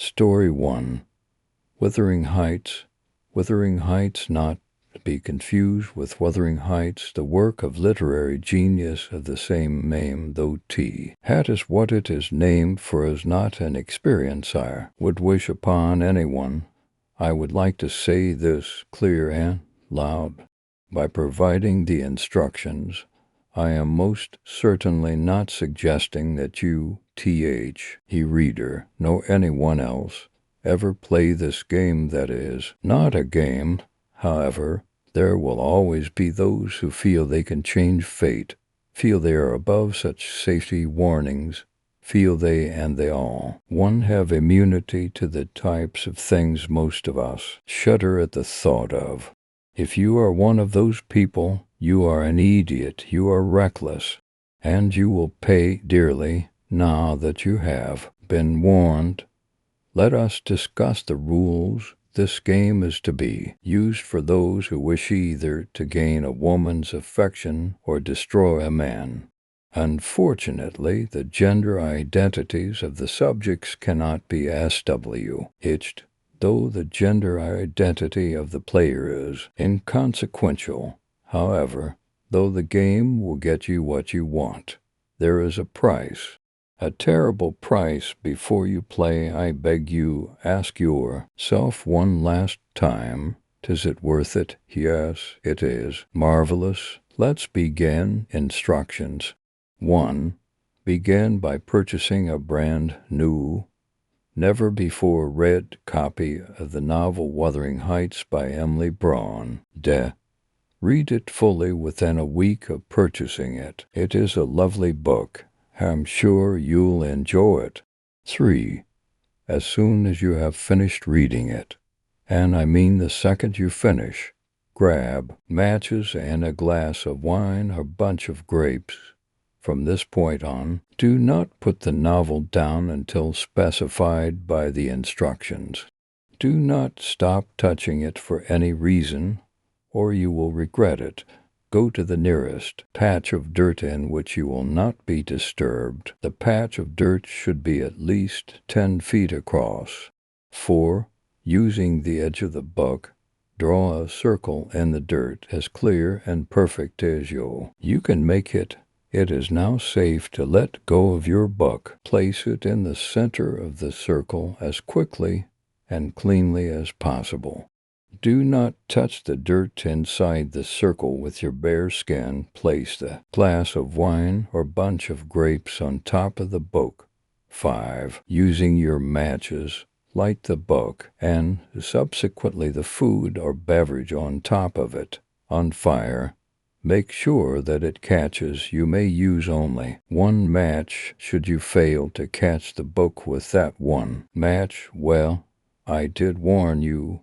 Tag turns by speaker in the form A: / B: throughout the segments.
A: Story 1. Wuthering Heights. Wuthering Heights, not to be confused with Wuthering Heights, the work of literary genius of the same name, though T. Hat is what it is named for, is not an experience I would wish upon anyone. I would like to say this clear and loud. By providing the instructions, I am most certainly not suggesting that you, reader, nor anyone else, ever play this game. That is not a game. However, there will always be those who feel they can change fate, feel they are above such safety warnings, feel they and they all one have immunity to the types of things most of us shudder at the thought of. If you are one of those people, you are an idiot, you are reckless, and you will pay dearly now that you have been warned. Let us discuss the rules. This game is to be used for those who wish either to gain a woman's affection or destroy a man. Unfortunately, the gender identities of the subjects cannot be SW-hitched, though the gender identity of the player is inconsequential. However, though the game will get you what you want, there is a price. A terrible price. Before you play, I beg you ask yourself one last time, is it worth it? Yes, it is. Marvelous. Let's begin. Instructions. 1. Begin by purchasing a brand new, never before read copy of the novel Wuthering Heights by Emily Braun. Read it fully within a week of purchasing it. It is a lovely book. I'm sure you'll enjoy it. 3. As soon as you have finished reading it, and I mean the second you finish, grab matches and a glass of wine or bunch of grapes. From this point on, do not put the novel down until specified by the instructions. Do not stop touching it for any reason, or you will regret it. Go to the nearest patch of dirt in which you will not be disturbed. The patch of dirt should be at least 10 feet across. 4. Using the edge of the book, draw a circle in the dirt as clear and perfect as you can make it. It is now safe to let go of your book. Place it in the center of the circle as quickly and cleanly as possible. Do not touch the dirt inside the circle with your bare skin. Place the glass of wine or bunch of grapes on top of the book. 5. Using your matches, light the book and subsequently the food or beverage on top of it on fire. Make sure that it catches. You may use only one match. Should you fail to catch the book with that one match, well, I did warn you.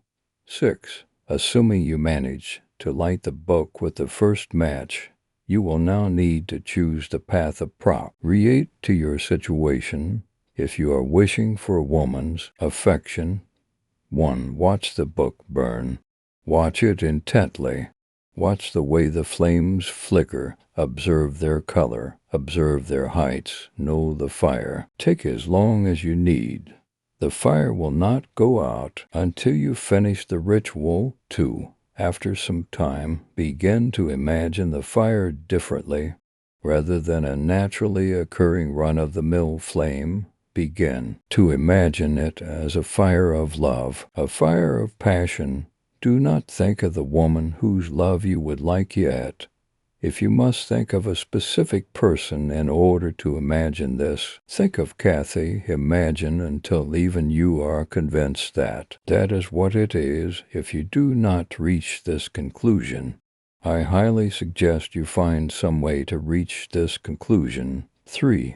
A: 6. Assuming you manage to light the book with the first match, you will now need to choose the path of prop. Relate to your situation. If you are wishing for a woman's affection, 1. Watch the book burn. Watch it intently. Watch the way the flames flicker. Observe their color. Observe their heights. Know the fire. Take as long as you need. The fire will not go out until you finish the ritual. 2. After some time, begin to imagine the fire differently. Rather than a naturally occurring run-of-the-mill flame, begin to imagine it as a fire of love, a fire of passion. Do not think of the woman whose love you would like yet. If you must think of a specific person in order to imagine this, think of Kathy. Imagine until even you are convinced that that is what it is. If you do not reach this conclusion, I highly suggest you find some way to reach this conclusion. 3.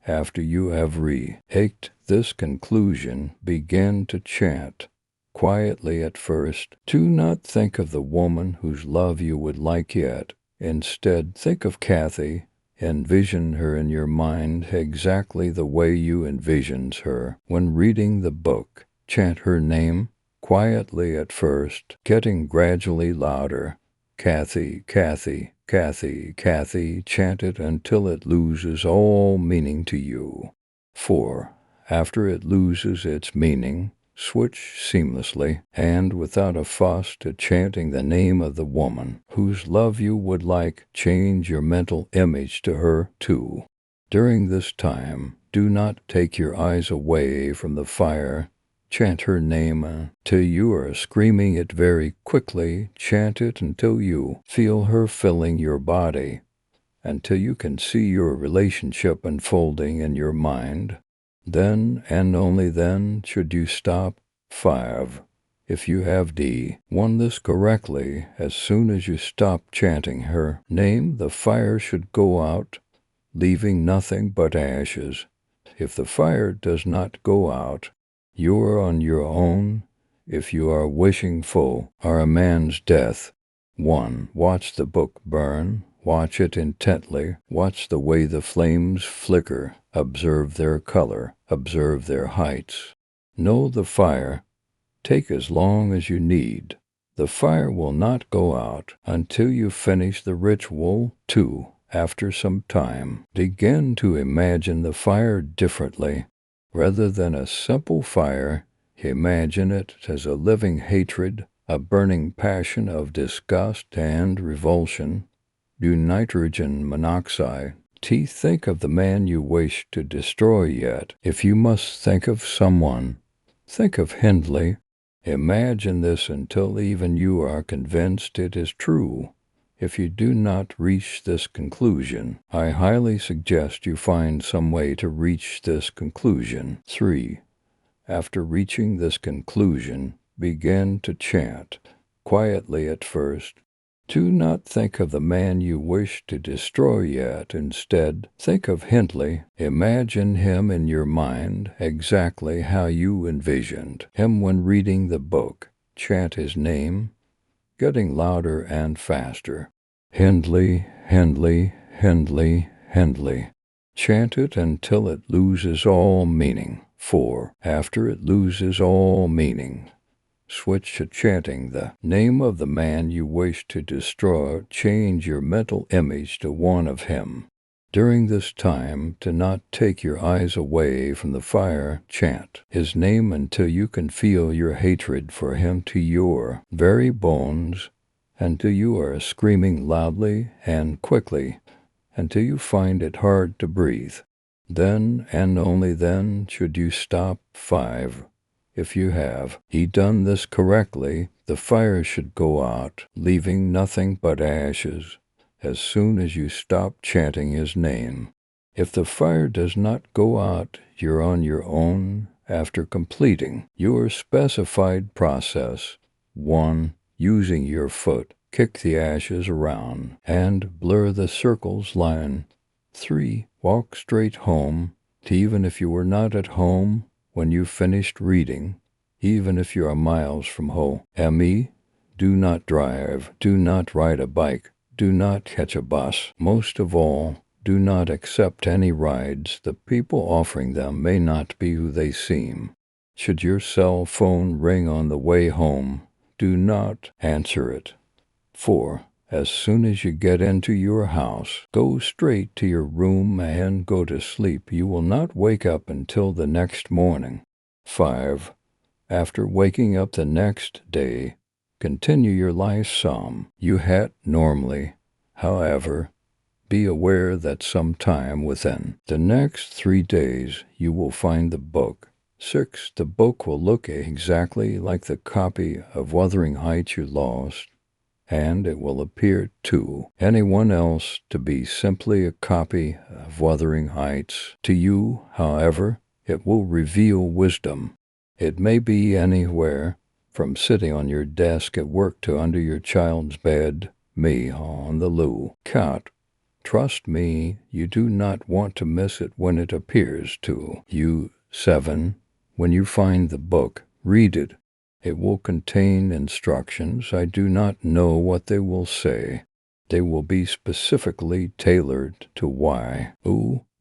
A: After you have reached this conclusion, begin to chant. Quietly at first. Do not think of the woman whose love you would like yet. Instead, think of Kathy. Envision her in your mind exactly the way you envisioned her when reading the book. Chant her name quietly at first, getting gradually louder. Kathy, Kathy, Kathy, Kathy. Chant it until it loses all meaning to you. 4. after it loses its meaning, switch seamlessly and without a fuss to chanting the name of the woman whose love you would like. Change your mental image to her, too. During this time, do not take your eyes away from the fire. Chant her name till you are screaming it very quickly. Chant it until you feel her filling your body, until you can see your relationship unfolding in your mind. Then and only then should you stop. 5. If you have won this correctly, as soon as you stop chanting her name, the fire should go out, leaving nothing but ashes. If the fire does not go out, you are on your own. If you are wishing for a man's death, 1. Watch the book burn. Watch it intently. Watch the way the flames flicker. Observe their color. Observe their heights. Know the fire. Take as long as you need. The fire will not go out until you finish the ritual. 2. After some time, begin to imagine the fire differently. Rather than a simple fire, imagine it as a living hatred, a burning passion of disgust and revulsion. Do nitrogen monoxide. Think of the man you wish to destroy yet. If you must think of someone, think of Hindley. Imagine this until even you are convinced it is true. If you do not reach this conclusion, I highly suggest you find some way to reach this conclusion. 3. After reaching this conclusion, begin to chant, quietly at first. Do not think of the man you wish to destroy yet. Instead, think of Hindley. Imagine him in your mind exactly how you envisioned him when reading the book. Chant his name, getting louder and faster. Hindley, Hindley, Hindley, Hindley. Chant it until it loses all meaning. 4. After it loses all meaning, switch to chanting the name of the man you wish to destroy. Change your mental image to one of him. During this time, do not take your eyes away from the fire. Chant his name until you can feel your hatred for him to your very bones, until you are screaming loudly and quickly, until you find it hard to breathe. Then and only then should you stop. 5. If you have done this correctly, the fire should go out, leaving nothing but ashes, as soon as you stop chanting his name. If the fire does not go out, you're on your own. After completing your specified process, 1. Using your foot, kick the ashes around and blur the circles line. 3. Walk straight home, even if you were not at home when you finished reading, even if you are miles from home. Do not drive, do not ride a bike, do not catch a bus. Most of all, do not accept any rides. The people offering them may not be who they seem. Should your cell phone ring on the way home, do not answer it. 4. As soon as you get into your house, go straight to your room and go to sleep. You will not wake up until the next morning. 5. After waking up the next day, continue your life some you had normally. However, be aware that sometime within the next 3 days you will find the book. 6. The book will look exactly like the copy of Wuthering Heights you lost, and it will appear to anyone else to be simply a copy of Wuthering Heights. To you, however, it will reveal wisdom. It may be anywhere, from sitting on your desk at work to under your child's bed, me on the loo couch. Trust me, you do not want to miss it when it appears to you. 7. When you find the book, read it. It will contain instructions. I do not know what they will say. They will be specifically tailored to why.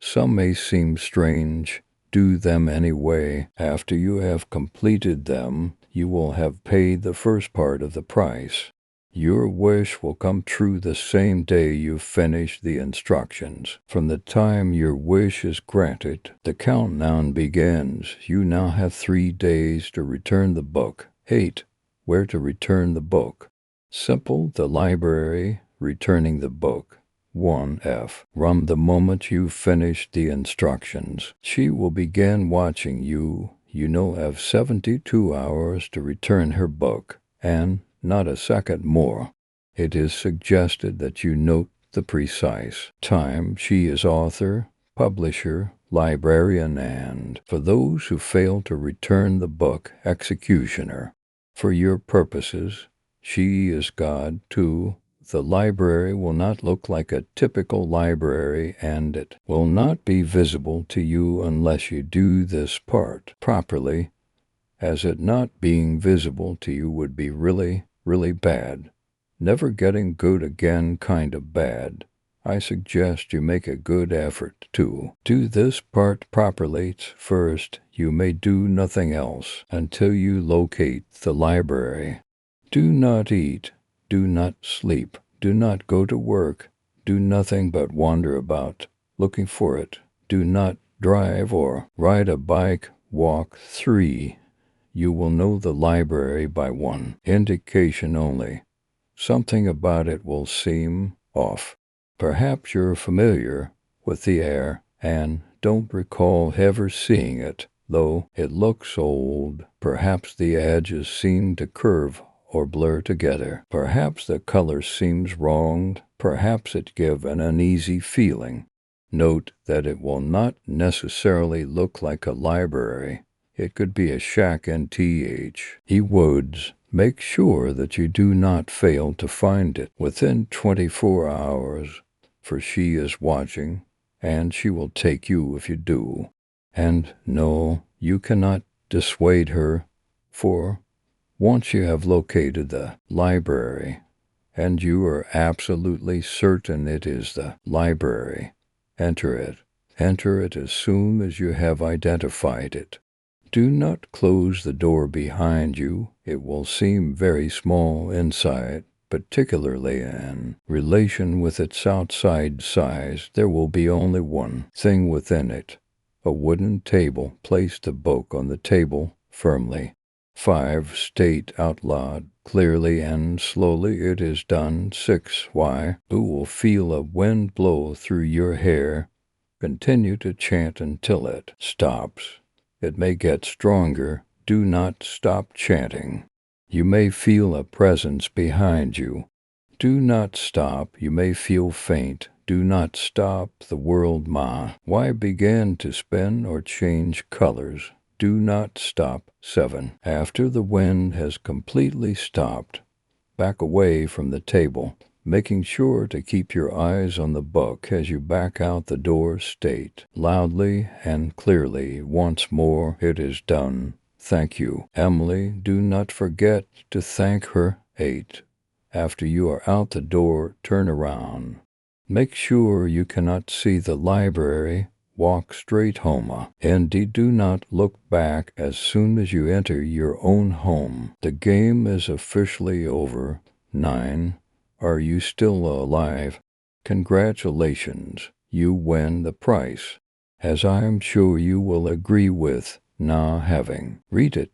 A: Some may seem strange. Do them anyway. After you have completed them, you will have paid the first part of the price. Your wish will come true the same day you finish the instructions. From the time your wish is granted, the countdown begins. You now have 3 days to return the book. 8. Where to return the book. Simple, the library, returning the book. 1F. From the moment you finish the instructions, she will begin watching you. You now have 72 hours to return her book, and not a second more. It is suggested that you note the precise time. She is author, publisher, librarian, and, for those who fail to return the book, executioner. For your purposes, she is God, too. The library will not look like a typical library, and it will not be visible to you unless you do this part properly, as it not being visible to you would be really bad. Never getting good again, kind of bad. I suggest you make a good effort to do this part properly first. You may do nothing else until you locate the library. Do not eat, do not sleep, do not go to work, do nothing but wander about, looking for it. Do not drive or ride a bike, walk. 3. You will know the library by one indication only. Something about it will seem off. Perhaps you're familiar with the air and don't recall ever seeing it, though it looks old. Perhaps the edges seem to curve or blur together. Perhaps the color seems wrong. Perhaps it gives an uneasy feeling. Note that it will not necessarily look like a library. It could be a shack in the woods. Make sure that you do not fail to find it within 24 hours, for she is watching, and she will take you if you do. And no, you cannot dissuade her, for once you have located the library, and you are absolutely certain it is the library, enter it. Enter it as soon as you have identified it. Do not close the door behind you. It will seem very small inside, particularly in relation with its outside size. There will be only one thing within it, a wooden table. Place the book on the table firmly. 5. State out loud, clearly and slowly. It is done. 6. Why? You will feel a wind blow through your hair. Continue to chant until it stops. It may get stronger. Do not stop chanting. You may feel a presence behind you. Do not stop. You may feel faint. Do not stop. The world why begin to spin or change colors? Do not stop. 7. After the wind has completely stopped, back away from the table, making sure to keep your eyes on the book as you back out the door. State loudly and clearly once more, it is done. Thank you, Emily. Do not forget to thank her. 8. After you are out the door, turn around. Make sure you cannot see the library. Walk straight home. Indeed, do not look back as soon as you enter your own home. The game is officially over. 9. Are you still alive? Congratulations, you win the prize, as I am sure you will agree with now having read it.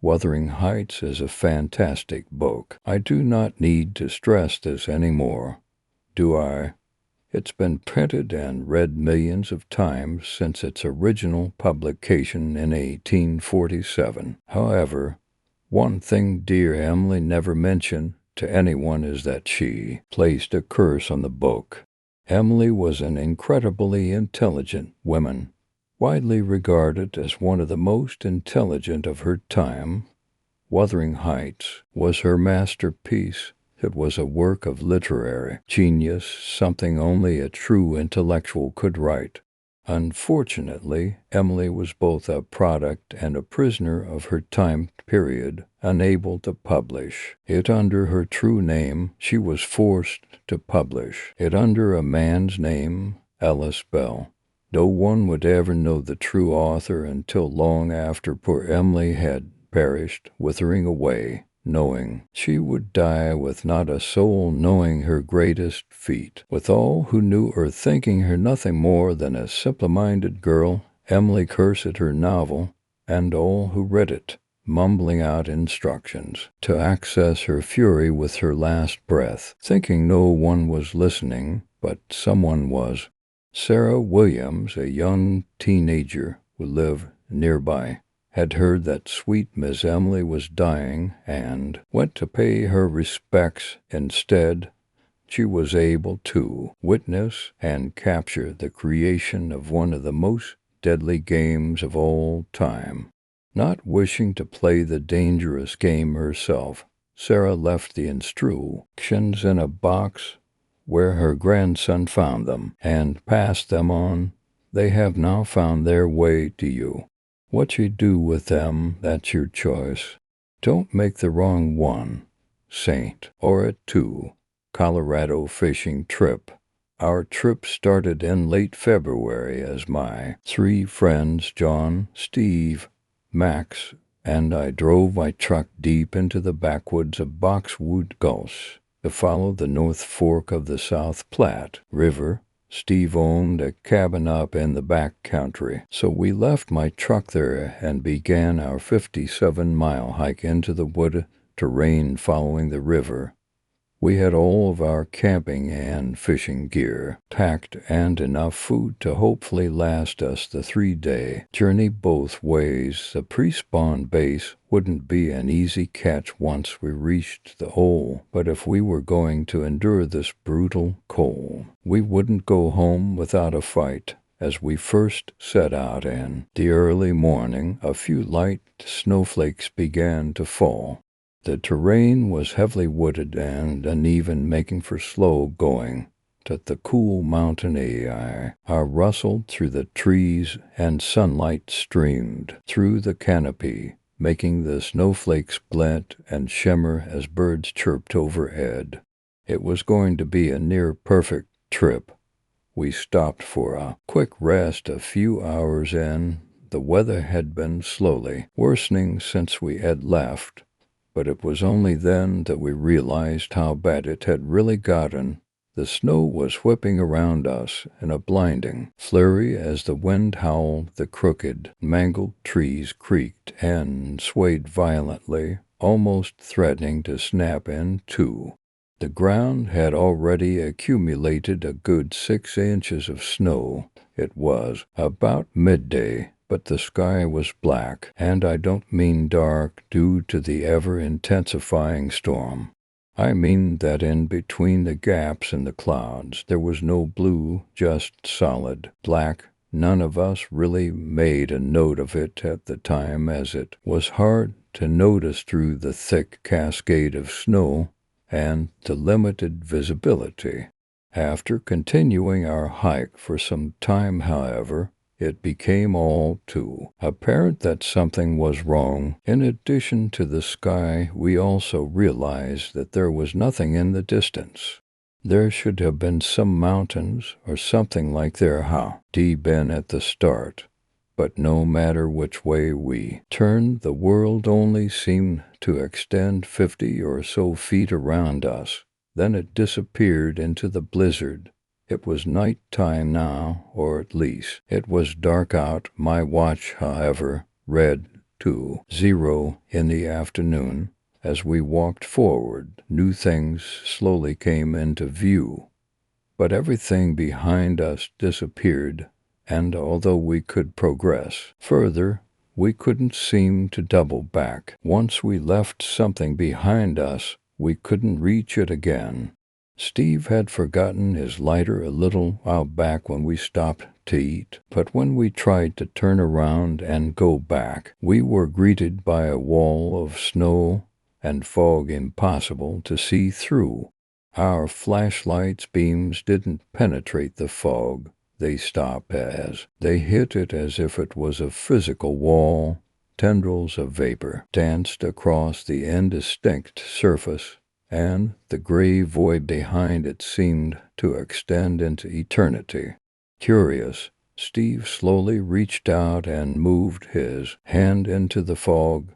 A: Wuthering Heights is a fantastic book. I do not need to stress this anymore, do I? It's been printed and read millions of times since its original publication in 1847. However, one thing dear Emily never mentioned to anyone is that she placed a curse on the book. Emily was an incredibly intelligent woman, widely regarded as one of the most intelligent of her time. Wuthering Heights was her masterpiece. It was a work of literary genius, something only a true intellectual could write. Unfortunately, Emily was both a product and a prisoner of her time period, unable to publish it under her true name. She was forced to publish it under a man's name, Ellis Bell. No one would ever know the true author until long after poor Emily had perished, withering away. knowing she would die with not a soul knowing her greatest feat, with all who knew her thinking her nothing more than a simple-minded girl. Emily cursed her novel, and all who read it, mumbling out instructions to access her fury with her last breath, thinking no one was listening, but someone was. Sarah Williams, a young teenager who lived nearby, had heard that sweet Miss Emily was dying and went to pay her respects. Instead, she was able to witness and capture the creation of one of the most deadly games of all time. Not wishing to play the dangerous game herself, Sarah left the instructions in a box where her grandson found them and passed them on. They have now found their way to you. What you do with them, that's your choice. Don't make the wrong one. St. Aura 2, Colorado fishing trip. Our trip started in late February as my 3 friends, John, Steve, Max, and I drove my truck deep into the backwoods of Boxwood Gulch to follow the North Fork of the South Platte River. Steve owned a cabin up in the back country, so we left my truck there and began our 57-mile hike into the wooded terrain following the river. We had all of our camping and fishing gear packed and enough food to hopefully last us the 3-day journey both ways. The pre-spawn base wouldn't be an easy catch once we reached the hole, but if we were going to endure this brutal cold, we wouldn't go home without a fight. As we first set out in the early morning, a few light snowflakes began to fall. The terrain was heavily wooded and uneven, making for slow going. The cool mountain air rustled through the trees and sunlight streamed through the canopy, making the snowflakes glint and shimmer as birds chirped overhead. It was going to be a near-perfect trip. We stopped for a quick rest a few hours in. The weather had been slowly worsening since we had left, but it was only then that we realized how bad it had really gotten. The snow was whipping around us in a blinding flurry as the wind howled. The crooked, mangled trees creaked and swayed violently, almost threatening to snap in two. The ground had already accumulated a good 6 inches of snow. It was about midday, but the sky was black, and I don't mean dark due to the ever-intensifying storm. I mean that in between the gaps in the clouds there was no blue, just solid black. None of us really made a note of it at the time, as it was hard to notice through the thick cascade of snow and the limited visibility. After continuing our hike for some time, however, it became all too apparent that something was wrong. In addition to the sky, we also realized that there was nothing in the distance. There should have been some mountains or something like there had been at the start. But no matter which way we turned, the world only seemed to extend 50 or so feet around us. Then it disappeared into the blizzard. It was night time now, or at least it was dark out. My watch, however, read 2:00 in the afternoon. As we walked forward, new things slowly came into view. But everything behind us disappeared, and although we could progress further, we couldn't seem to double back. Once we left something behind us, we couldn't reach it again. Steve had forgotten his lighter a little while back when we stopped to eat, but when we tried to turn around and go back, we were greeted by a wall of snow and fog impossible to see through. Our flashlights' beams didn't penetrate the fog. They stopped as they hit it as if it was a physical wall. Tendrils of vapor danced across the indistinct surface, and the gray void behind it seemed to extend into eternity. Curious, Steve slowly reached out and moved his hand into the fog,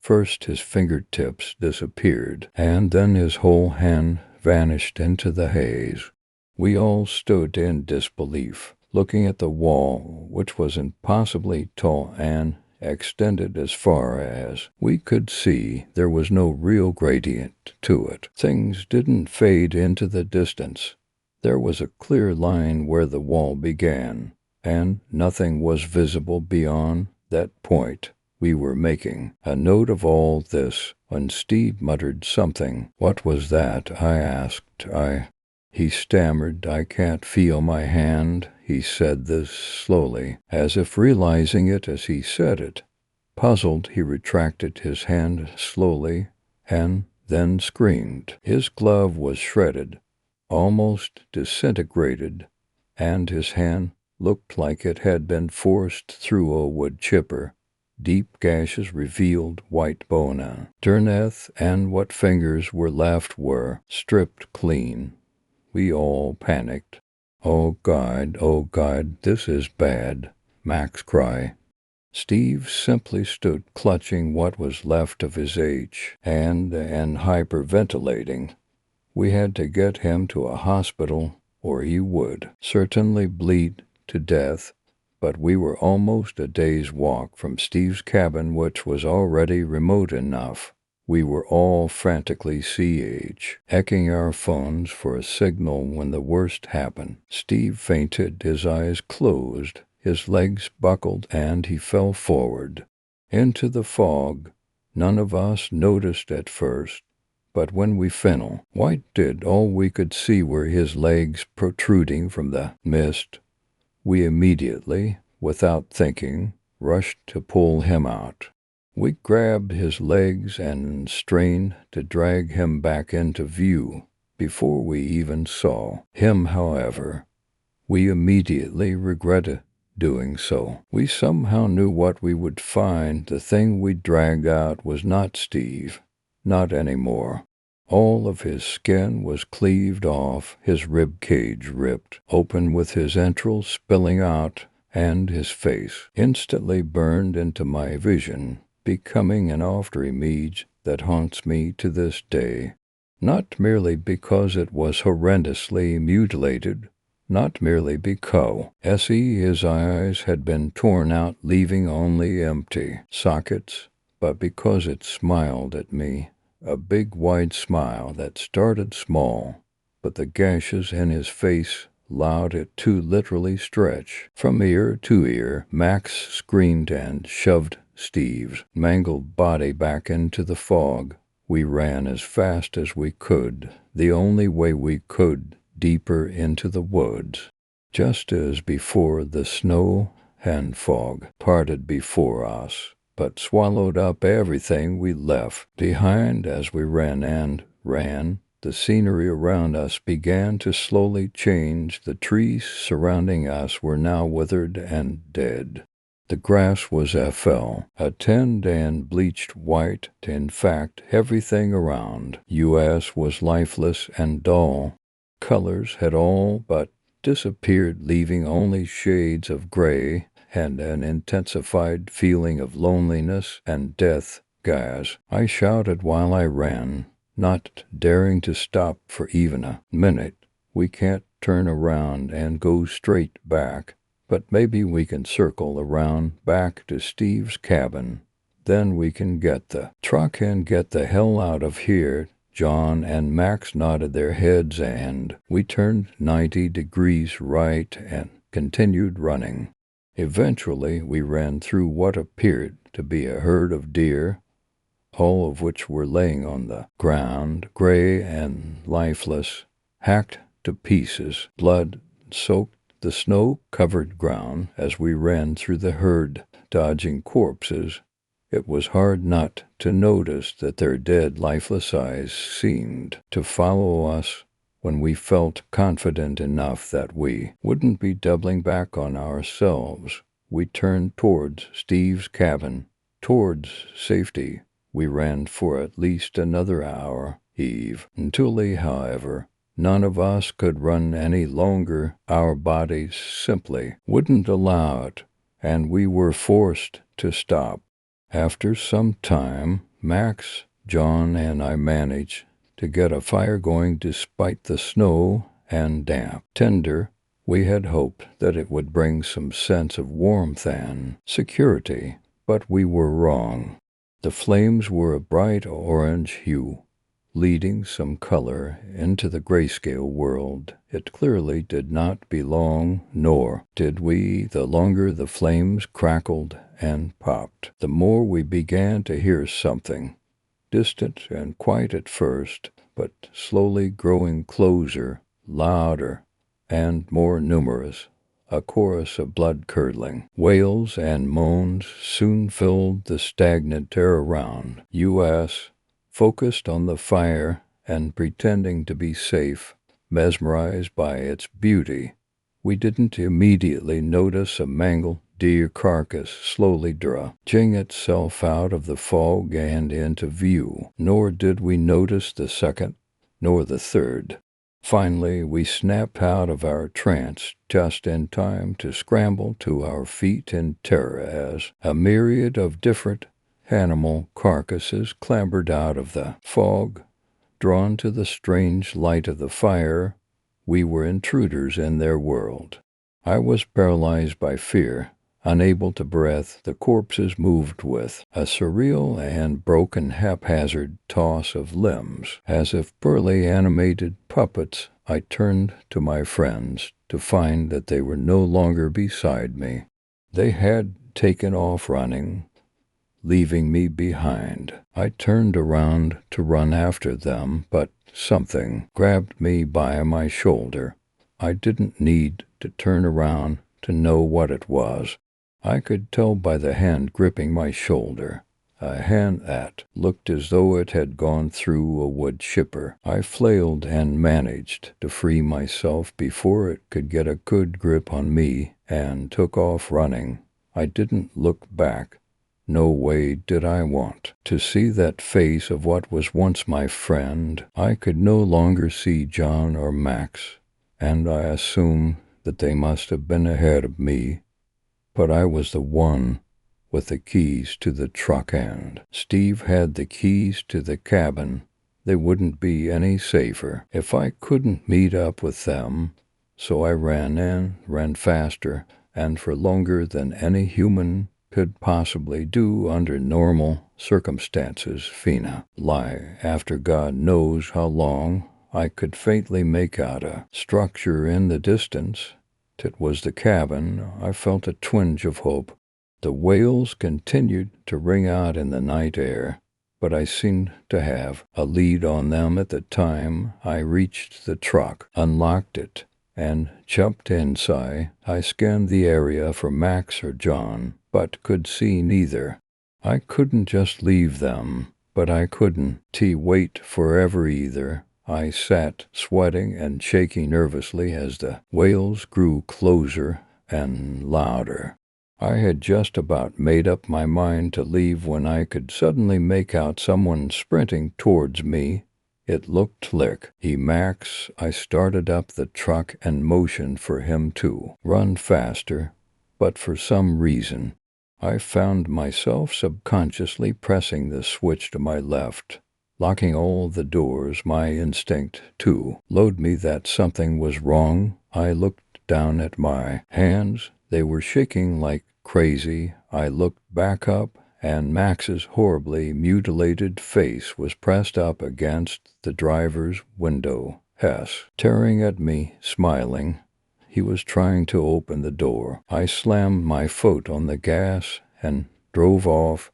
A: First his fingertips disappeared, and then his whole hand vanished into the haze. We all stood in disbelief, looking at the wall, which was impossibly tall and extended as far as we could see. There was no real gradient to it. Things didn't fade into the distance. There was a clear line where the wall began, and nothing was visible beyond that point. We were making a note of all this when Steve muttered something. "What was that?" I asked. He stammered. "I can't feel my hand." He said this slowly, as if realizing it as he said it. Puzzled, he retracted his hand slowly and then screamed. His glove was shredded, almost disintegrated, and his hand looked like it had been forced through a wood chipper. Deep gashes revealed white bone. Turneth and what fingers were left were stripped clean. We all panicked. Oh God, this is bad," Max cried. Steve simply stood clutching what was left of his H and hyperventilating. We had to get him to a hospital or he would certainly bleed to death, but we were almost a day's walk from Steve's cabin, which was already remote enough. We were all frantically checking our phones for a signal when the worst happened. Steve fainted, his eyes closed, his legs buckled, and he fell forward into the fog. None of us noticed at first, but when we fell, white did, all we could see were his legs protruding from the mist. We immediately, without thinking, rushed to pull him out. We grabbed his legs and strained to drag him back into view. Before we even saw him, however, we immediately regretted doing so. We somehow knew what we would find. The thing we dragged out was not Steve, not anymore. All of his skin was cleaved off, his rib cage ripped open with his entrails spilling out, and his face instantly burned into my vision, becoming an after-image that haunts me to this day. Not merely because it was horrendously mutilated, not merely because his eyes had been torn out, leaving only empty sockets, but because it smiled at me, a big wide smile that started small, but the gashes in his face allowed it to literally stretch from ear to ear. Max screamed and shoved Steve's mangled body back into the fog. We ran as fast as we could, the only way we could, deeper into the woods. Just as before, the snow and fog parted before us, but swallowed up everything we left behind as we ran. The scenery around us began to slowly change. The trees surrounding us were now withered and dead. The grass was tanned and bleached white. In fact, everything around us was lifeless and dull. Colors had all but disappeared, leaving only shades of gray and an intensified feeling of loneliness and death. "Guys," I shouted while I ran, not daring to stop for even a minute. "We can't turn around and go straight back. But maybe we can circle around back to Steve's cabin. Then we can get the truck and get the hell out of here." John and Max nodded their heads, and we turned 90 degrees right and continued running. Eventually, we ran through what appeared to be a herd of deer, all of which were laying on the ground, gray and lifeless, hacked to pieces, blood-soaked the snow-covered ground. As we ran through the herd, dodging corpses, it was hard not to notice that their dead, lifeless eyes seemed to follow us. When we felt confident enough that we wouldn't be doubling back on ourselves, we turned towards Steve's cabin, towards safety. We ran for at least another hour, until, however, none of us could run any longer. Our bodies simply wouldn't allow it, and we were forced to stop. After some time, Max, John, and I managed to get a fire going despite the snow and damp. Tender, we had hoped that it would bring some sense of warmth and security, but we were wrong. The flames were a bright orange hue, leading some color into the grayscale world it clearly did not belong, nor did we the longer the flames crackled and popped. The more we began to hear something, distant and quiet at first, but slowly growing closer, louder, and more numerous. A chorus of blood-curdling wails and moans soon filled the stagnant air around us, focused on the fire and pretending to be safe, mesmerized by its beauty. We didn't immediately notice a mangled deer carcass slowly dredging itself out of the fog and into view, nor did we notice the second, nor the third. Finally, we snapped out of our trance just in time to scramble to our feet in terror as a myriad of different animal carcasses clambered out of the fog. Drawn to the strange light of the fire, we were intruders in their world. I was paralyzed by fear, unable to breathe. The corpses moved with a surreal and broken haphazard toss of limbs, as if poorly animated puppets. I turned to my friends to find that they were no longer beside me. They had taken off running, leaving me behind. I turned around to run after them, but something grabbed me by my shoulder. I didn't need to turn around to know what it was. I could tell by the hand gripping my shoulder, a hand that looked as though it had gone through a wood chipper. I flailed and managed to free myself before it could get a good grip on me and took off running. I didn't look back. No way did I want to see that face of what was once my friend. I could no longer see John or Max, and I assumed that they must have been ahead of me. But I was the one with the keys to the truck, and Steve had the keys to the cabin. They wouldn't be any safer if I couldn't meet up with them. So I ran faster, and for longer than any human could possibly do under normal circumstances. Fina lie after God knows how long. I could faintly make out a structure in the distance. It was the cabin. I felt a twinge of hope. The wails continued to ring out in the night air, but I seemed to have a lead on them at the time I reached the truck, unlocked it, and jumped inside. I scanned the area for Max or John, but could see neither. I couldn't just leave them, but I couldn't wait forever either. I sat, sweating and shaking nervously as the wails grew closer and louder. I had just about made up my mind to leave when I could suddenly make out someone sprinting towards me. It looked like Max. I started up the truck and motioned for him to run faster, but for some reason, I found myself subconsciously pressing the switch to my left, locking all the doors. My instinct to load me that something was wrong. I looked down at my hands. They were shaking like crazy. I looked back up, and Max's horribly mutilated face was pressed up against the driver's window. Staring at me, smiling. He was trying to open the door. I slammed my foot on the gas and drove off,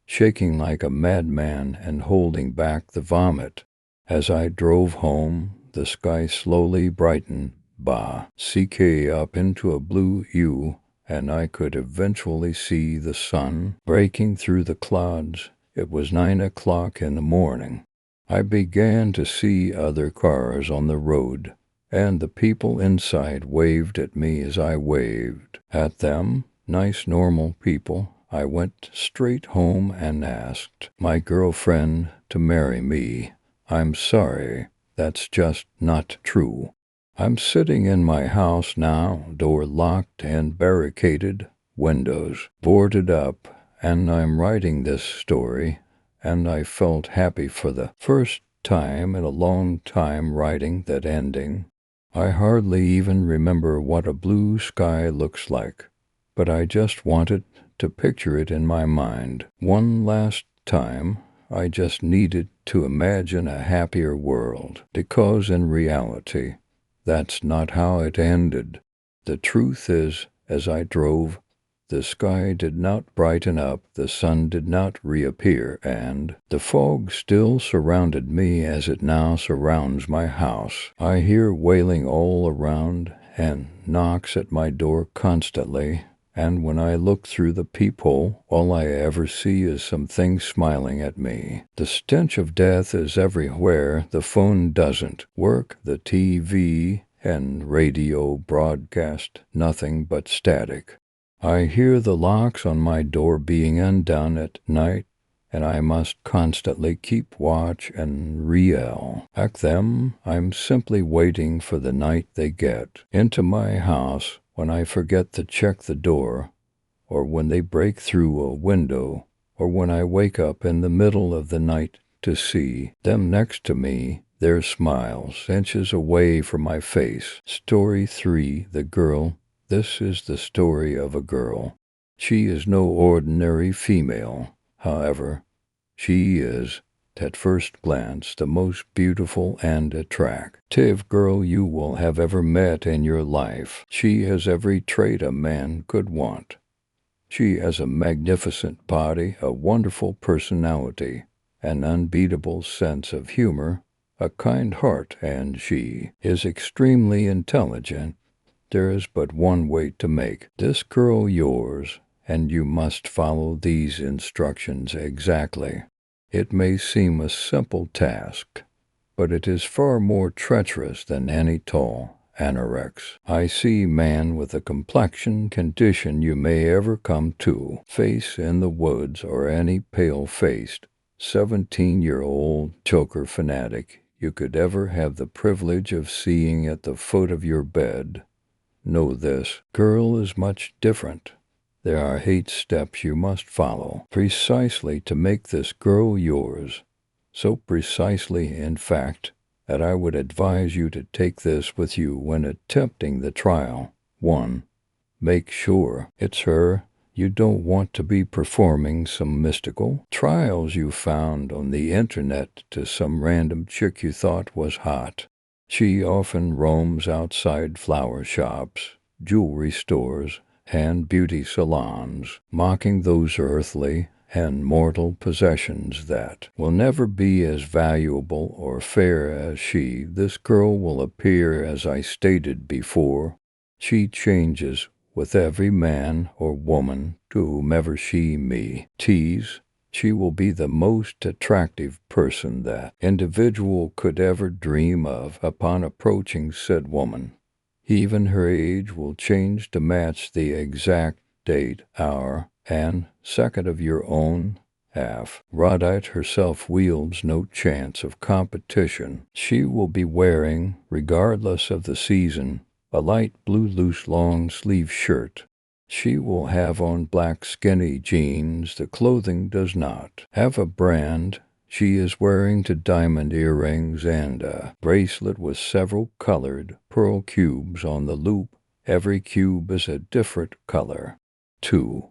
A: shaking like a madman and holding back the vomit. As I drove home, the sky slowly brightened up into a blue hue, and I could eventually see the sun breaking through the clouds. It was 9 o'clock in the morning. I began to see other cars on the road, and the people inside waved at me as I waved at them. Nice, normal people. I went straight home and asked my girlfriend to marry me. I'm sorry, that's just not true. I'm sitting in my house now, door locked and barricaded, windows boarded up, and I'm writing this story, and I felt happy for the first time in a long time writing that ending. I hardly even remember what a blue sky looks like, but I just wanted to picture it in my mind. One last time, I just needed to imagine a happier world, because in reality, that's not how it ended. The truth is, as I drove, the sky did not brighten up, the sun did not reappear, and the fog still surrounded me as it now surrounds my house. I hear wailing all around and knocks at my door constantly, and when I look through the peephole, all I ever see is something smiling at me. The stench of death is everywhere. The phone doesn't work. The TV and radio broadcast nothing but static. I hear the locks on my door being undone at night, and I must constantly keep watch and re-yell at them. I'm simply waiting for the night they get into my house, when I forget to check the door, or when they break through a window, or when I wake up in the middle of the night to see them next to me, their smiles inches away from my face. Story 3, The Girl. This is the story of a girl. She is no ordinary female. However, she is, at first glance, the most beautiful and attractive girl you will have ever met in your life. She has every trait a man could want. She has a magnificent body, a wonderful personality, an unbeatable sense of humor, a kind heart, and she is extremely intelligent. There is but one way to make this girl yours, and you must follow these instructions exactly. It may seem a simple task, but it is far more treacherous than any tall anorexia. I see man with a complexion condition you may ever come to face in the woods, or any pale-faced 17-year-old choker fanatic you could ever have the privilege of seeing at the foot of your bed. Know this girl is much different. There are 8 steps you must follow precisely to make this girl yours. So precisely, in fact, that I would advise you to take this with you when attempting the trial. 1. Make sure it's her. You don't want to be performing some mystical trials you found on the internet to some random chick you thought was hot. She often roams outside flower shops, jewelry stores, and beauty salons, mocking those earthly and mortal possessions that will never be as valuable or fair as she. This girl will appear, as I stated before. She changes with every man or woman to whomever she meets. She will be the most attractive person that individual could ever dream of upon approaching said woman. Even her age will change to match the exact date, hour, and second of your own half. Rodite herself wields no chance of competition. She will be wearing, regardless of the season, a light blue loose long-sleeve shirt. She will have on black skinny jeans. The clothing does not have a brand. She is wearing 2 diamond earrings and a bracelet with several colored pearl cubes on the loop. Every cube is a different color. 2.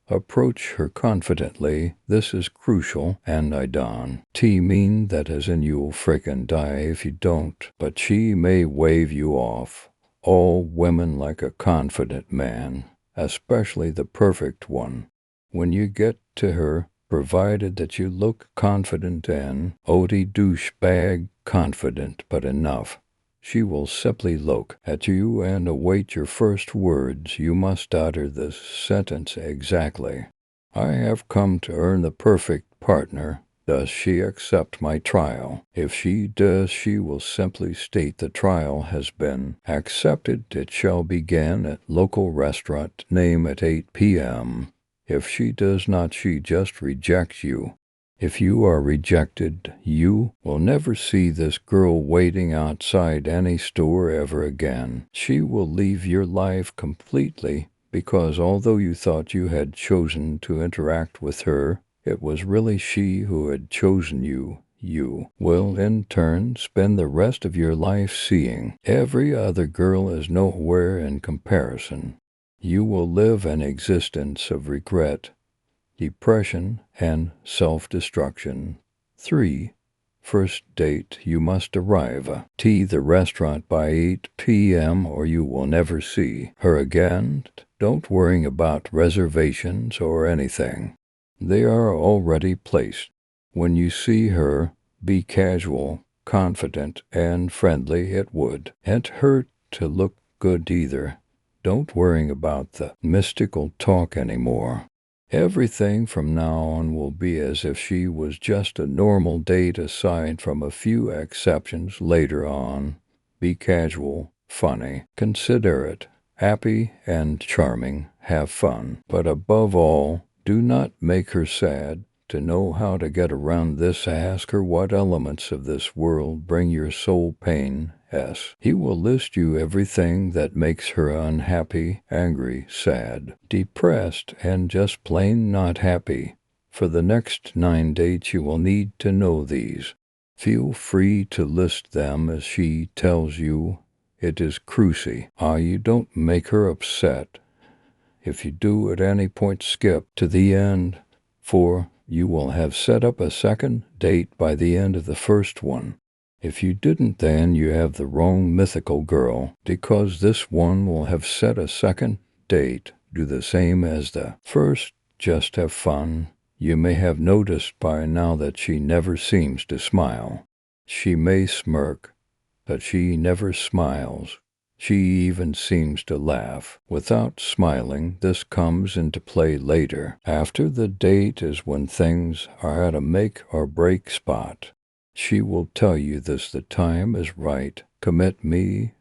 A: Approach her confidently. This is crucial, and I don't mean that as in you'll frickin' die if you don't, but she may wave you off. All women like a confident man, especially the perfect one. When you get to her, provided that you look confident and douchebag confident but enough, she will simply look at you and await your first words. You must utter this sentence exactly. I have come to earn the perfect partner. Does she accept my trial? If she does, she will simply state the trial has been accepted. It shall begin at local restaurant name at 8 p.m. If she does not, she just rejects you. If you are rejected, you will never see this girl waiting outside any store ever again. She will leave your life completely, because although you thought you had chosen to interact with her, it was really she who had chosen you. You will, in turn, spend the rest of your life seeing every other girl as nowhere in comparison. You will live an existence of regret, depression, and self-destruction. 3. First date, you must arrive at the restaurant by 8 p.m. or you will never see her again. Don't worry about reservations or anything. They are already placed. When you see her, be casual, confident, and friendly. It wouldn't hurt to look good either. Don't worry about the mystical talk anymore. Everything from now on will be as if she was just a normal date aside from a few exceptions later on. Be casual, funny, considerate, happy, and charming. Have fun. But above all, do not make her sad. To know how to get around this, ask her what elements of this world bring your soul pain. He will list you everything that makes her unhappy, angry, sad, depressed, and just plain not happy. For the next 9 dates you will need to know these. Feel free to list them as she tells you. It is cruelty. You don't make her upset. If you do at any point, skip to the end, for you will have set up a second date by the end of the first one. If you didn't, then you have the wrong mythical girl, because this one will have set a second date. Do the same as the first, just have fun. You may have noticed by now that she never seems to smile. She may smirk, but she never smiles. She even seems to laugh without smiling. This comes into play later. After the date is when things are at a make or break spot. She will tell you this: the time is right. Commit me.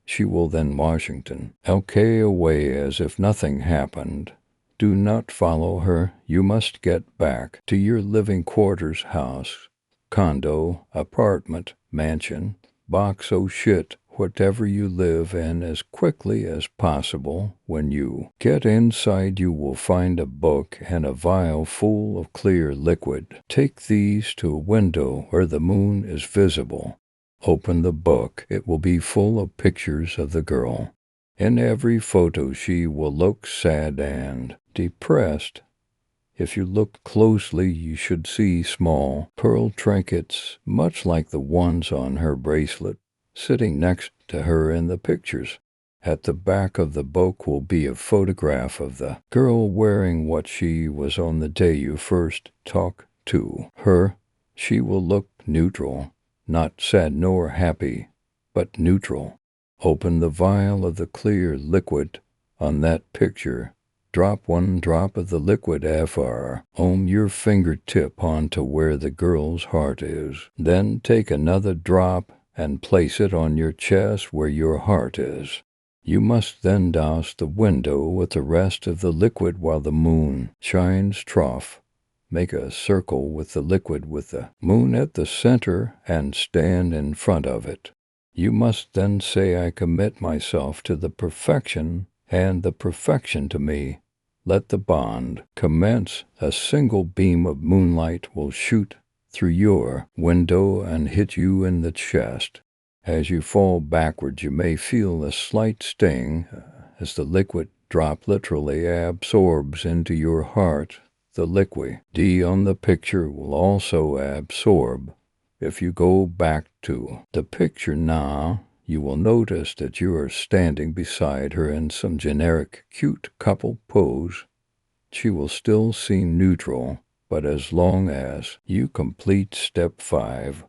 A: She will then Washington. LK away as if nothing happened. Do not follow her. You must get back to your living quarters, house, condo, apartment, mansion, box, oh shit, whatever you live in, as quickly as possible. When you get inside, you will find a book and a vial full of clear liquid. Take these to a window where the moon is visible. Open the book. It will be full of pictures of the girl. In every photo she will look sad and depressed. If you look closely, you should see small pearl trinkets, much like the ones on her bracelet, sitting next to her in the pictures. At the back of the book will be a photograph of the girl wearing what she was on the day you first talked to her. She will look neutral, not sad nor happy, but neutral. Open the vial of the clear liquid on that picture. Drop 1 drop of the liquid from your fingertip onto where the girl's heart is. Then take another drop and place it on your chest where your heart is. You must then douse the window with the rest of the liquid while the moon shines. Make a circle with the liquid with the moon at the center and stand in front of it. You must then say, I commit myself to the perfection and the perfection to me. Let the bond commence. A single beam of moonlight will shoot through your window and hit you in the chest. As you fall backwards, you may feel a slight sting as the liquid drop literally absorbs into your heart. The liquid D on the picture will also absorb. If you go back to the picture now, you will notice that you are standing beside her in some generic cute couple pose. She will still seem neutral, but as long as you complete step 5,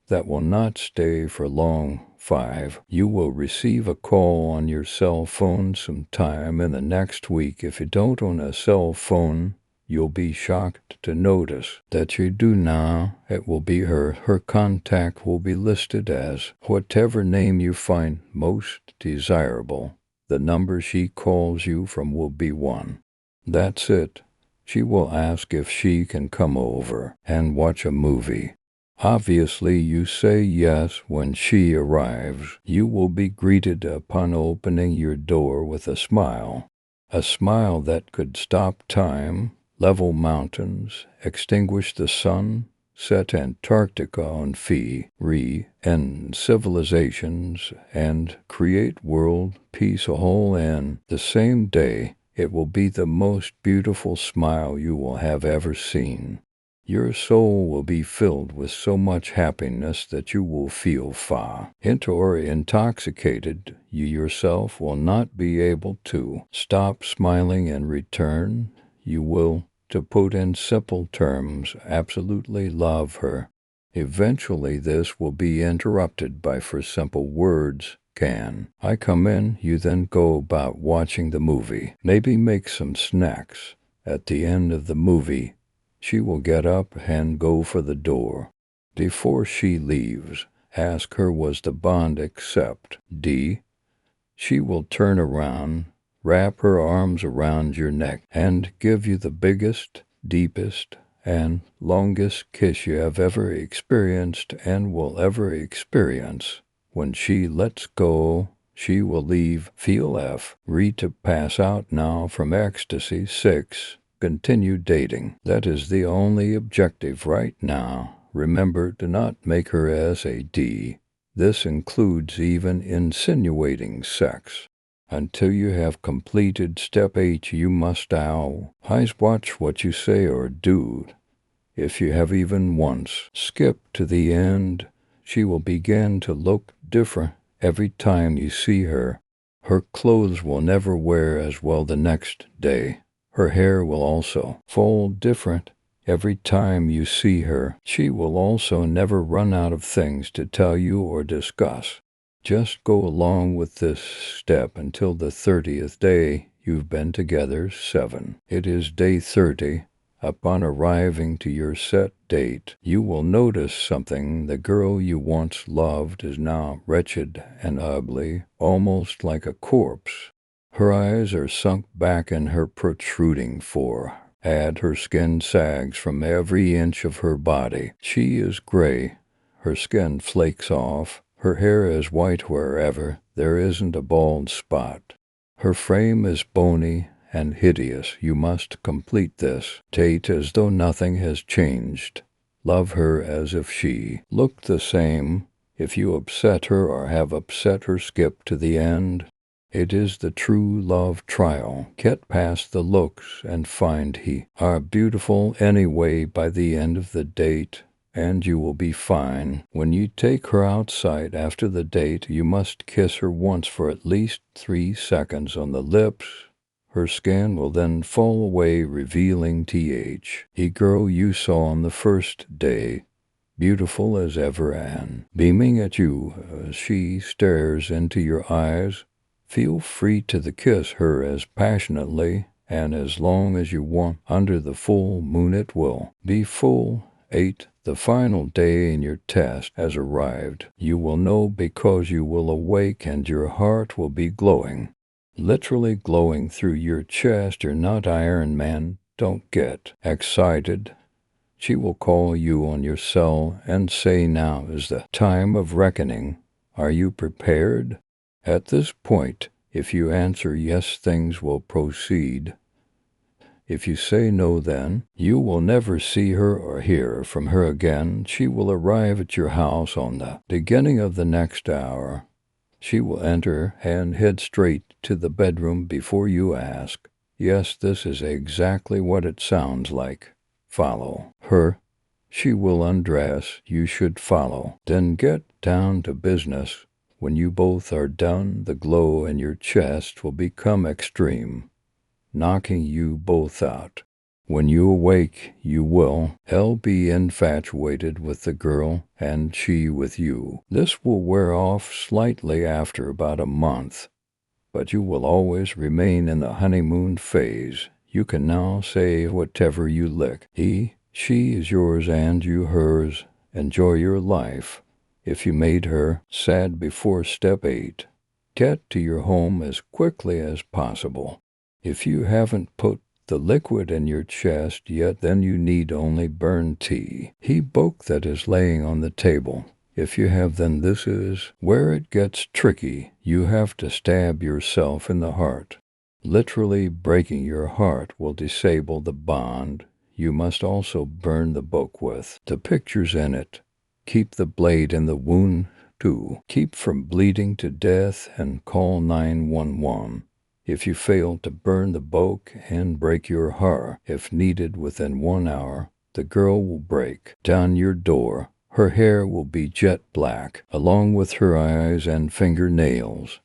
A: that will not stay for long. 5. You will receive a call on your cell phone sometime in the next week. If you don't own a cell phone, you'll be shocked to notice that you do now. It will be her. Her contact will be listed as whatever name you find most desirable. The number she calls you from will be 1. That's it. She will ask if she can come over and watch a movie. Obviously, you say yes when she arrives. You will be greeted upon opening your door with a smile that could stop time. level mountains, extinguish the sun, set Antarctica on fee, end civilizations, and create world peace all in the same day. It will be the most beautiful smile you will have ever seen. Your soul will be filled with so much happiness that you will feel into or intoxicated. You yourself will not be able to stop smiling in return. You will, to put in simple terms, absolutely love her. Eventually this will be interrupted by for simple words. Can I come in? You then go about watching the movie. Maybe make some snacks. At the end of the movie, she will get up and go for the door. Before she leaves, ask her was the bond accept. She will turn around, wrap her arms around your neck, and give you the biggest, deepest, and longest kiss you have ever experienced and will ever experience. When she lets go, she will leave. Feel to pass out now from ecstasy. 6. Continue dating. That is the only objective right now. Remember, do not make her as a D. This includes even insinuating sex. Until you have completed step 8, you must always watch what you say or do. If you have even once skipped to the end, she will begin to look different every time you see her. Her clothes will never wear as well the next day. Her hair will also fall different every time you see her. She will also never run out of things to tell you or discuss. Just go along with this step until the 30th day you've been together. 7. It is day 30. Upon arriving to your set date, you will notice something. The girl you once loved is now wretched and ugly, almost like a corpse. Her eyes are sunk back in her protruding forehead. Her skin sags from every inch of her body. She is gray. Her skin flakes off. Her hair is white wherever there isn't a bald spot. Her frame is bony and hideous. You must complete this date as though nothing has changed. Love her as if she looked the same. If you upset her or have upset her, skip to the end. It is the true love trial. Get past the looks and find he are beautiful anyway by the end of the date, and you will be fine. When you take her outside after the date, you must kiss her once for at least 3 seconds on the lips. Her skin will then fall away, revealing the girl you saw on the first day, beautiful as ever and beaming at you as she stares into your eyes. Feel free to kiss her as passionately and as long as you want. Under the full moon it will be full. 8. The final day in your test has arrived. You will know because you will awake and your heart will be glowing. Literally glowing through your chest. You're not Iron Man. Don't get excited. She will call you on your cell and say, now is the time of reckoning. Are you prepared? At this point, if you answer yes, things will proceed. If you say no, then you will never see her or hear from her again. She will arrive at your house on the beginning of the next hour. She will enter and head straight to the bedroom before you ask. Yes, this is exactly what it sounds like. Follow her. She will undress. You should follow. Then get down to business. When you both are done, the glow in your chest will become extreme, knocking you both out. When you awake, you will be infatuated with the girl and she with you. This will wear off slightly after about a month, but you will always remain in the honeymoon phase. You can now say whatever you like. She is yours and you hers. Enjoy your life. If you made her sad before step 8, get to your home as quickly as possible. If you haven't put the liquid in your chest yet, then you need only burn tea. Book that is laying on the table. If you have, then this is where it gets tricky. You have to stab yourself in the heart. Literally breaking your heart will disable the bond you must also burn the book with. The pictures in it. Keep the blade in the wound, too. Keep from bleeding to death and call 911. If you fail to burn the book and break your heart, if needed within 1 hour, the girl will break down your door. Her hair will be jet black, along with her eyes and fingernails.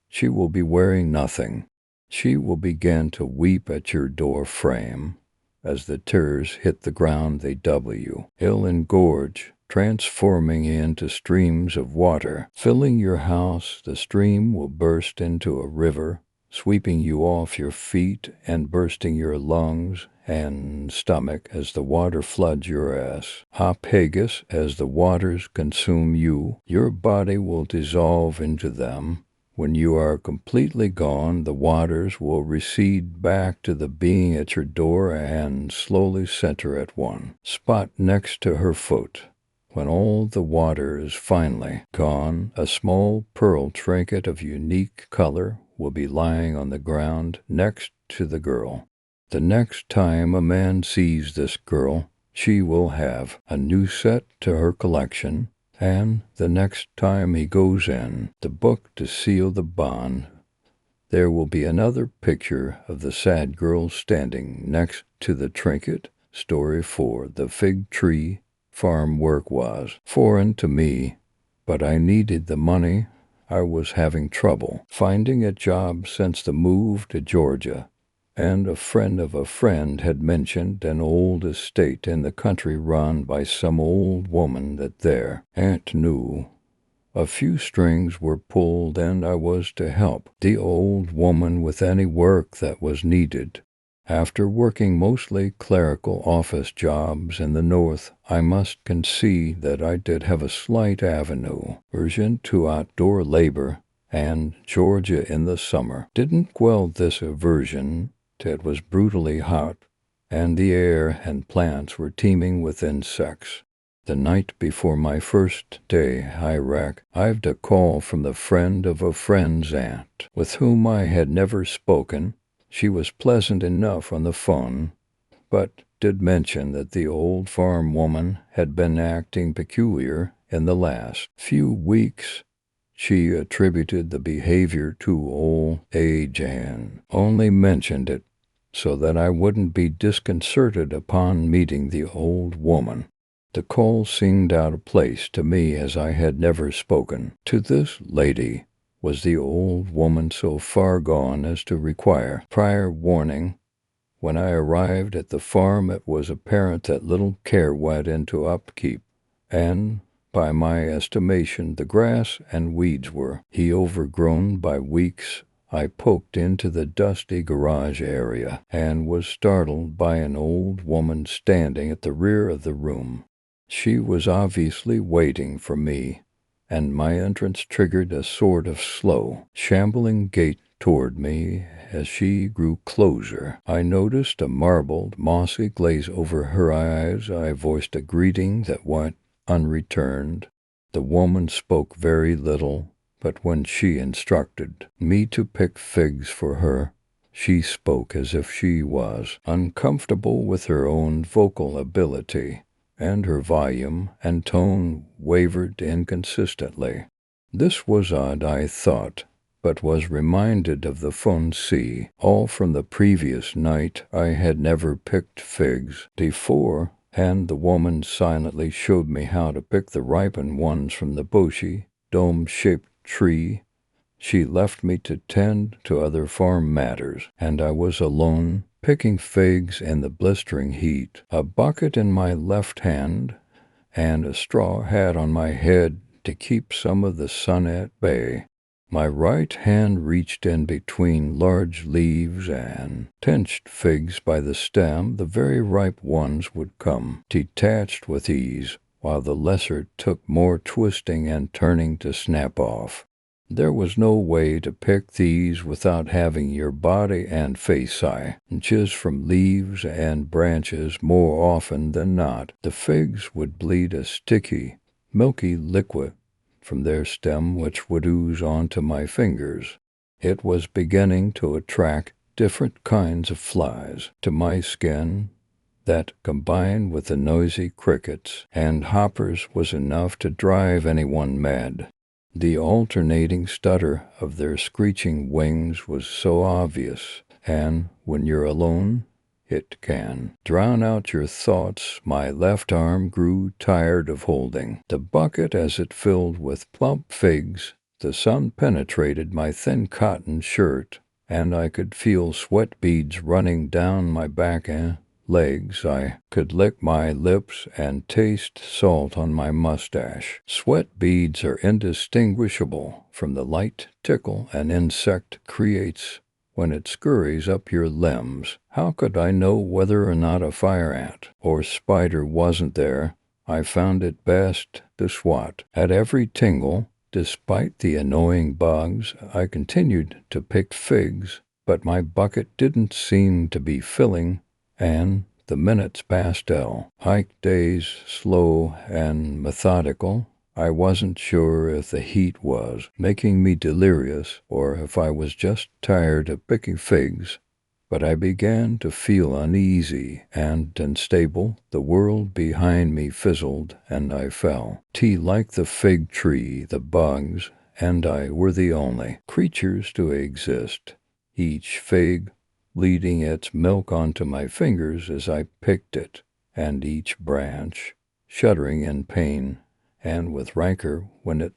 A: She will be wearing nothing. She will begin to weep at your door frame. As the tears hit the ground, they double you. Ill engorge, transforming into streams of water. Filling your house, the stream will burst into a river, sweeping you off your feet and bursting your lungs and stomach as the water floods your ass. Hapagus, as the waters consume you, your body will dissolve into them. When you are completely gone, the waters will recede back to the being at your door and slowly center at one spot next to her foot. When all the water is finally gone, a small pearl trinket of unique color will be lying on the ground next to the girl. The next time a man sees this girl, she will have a new set to her collection. And the next time he goes in the book to seal the bond, there will be another picture of the sad girl standing next to the trinket. Story 4. The fig tree. Farm work was foreign to me, but I needed the money. I was having trouble finding a job since the move to Georgia, and a friend of a friend had mentioned an old estate in the country run by some old woman that their aunt knew. A few strings were pulled, and I was to help the old woman with any work that was needed. After working mostly clerical office jobs in the North, I must concede that I did have a slight aversion to outdoor labor, and Georgia in the summer didn't quell this aversion. It was brutally hot, and the air and plants were teeming with insects. The night before my first day I received a call from the friend of a friend's aunt, with whom I had never spoken. She was pleasant enough on the phone, but did mention that the old farm woman had been acting peculiar in the last few weeks. She attributed the behavior to old age and only mentioned it so that I wouldn't be disconcerted upon meeting the old woman. The call seemed out of place to me, as I had never spoken to this lady. Was the old woman so far gone as to require prior warning? When I arrived at the farm, it was apparent that little care went into upkeep, and by my estimation the grass and weeds were overgrown by weeks. I poked into the dusty garage area and was startled by an old woman standing at the rear of the room. She was obviously waiting for me, and my entrance triggered a sort of slow, shambling gait toward me. As she grew closer, I noticed a marbled, mossy glaze over her eyes. I voiced a greeting that went unreturned. The woman spoke very little, but when she instructed me to pick figs for her, she spoke as if she was uncomfortable with her own vocal ability, and her volume and tone wavered inconsistently. This was odd, I thought, but was reminded of the phone see. All from the previous night. I had never picked figs before, and the woman silently showed me how to pick the ripened ones from the bushy, dome-shaped tree. She left me to tend to other farm matters, and I was alone, picking figs in the blistering heat, a bucket in my left hand, and a straw hat on my head to keep some of the sun at bay. My right hand reached in between large leaves and pinched figs by the stem. The very ripe ones would come detached with ease, while the lesser took more twisting and turning to snap off. There was no way to pick these without having your body and face inches from leaves and branches. More often than not, the figs would bleed a sticky, milky liquid from their stem which would ooze onto my fingers. It was beginning to attract different kinds of flies to my skin that, combined with the noisy crickets and hoppers, was enough to drive anyone mad. The alternating stutter of their screeching wings was so obvious, and when you're alone, it can drown out your thoughts. My left arm grew tired of holding the bucket as it filled with plump figs. The sun penetrated my thin cotton shirt, and I could feel sweat beads running down my back and legs. I could lick my lips and taste salt on my mustache. Sweat beads are indistinguishable from the light tickle an insect creates when it scurries up your limbs. How could I know whether or not a fire ant or spider wasn't there? I found it best to swat at every tingle. Despite the annoying bugs, I continued to pick figs, but my bucket didn't seem to be filling, and the minutes passed. Hike days, slow and methodical. I wasn't sure if the heat was making me delirious or if I was just tired of picking figs, but I began to feel uneasy and unstable. The world behind me fizzled, and I fell. Like the fig tree, the bugs and I were the only creatures to exist. Each fig bleeding its milk onto my fingers as I picked it, and each branch shuddering in pain and with rancor when it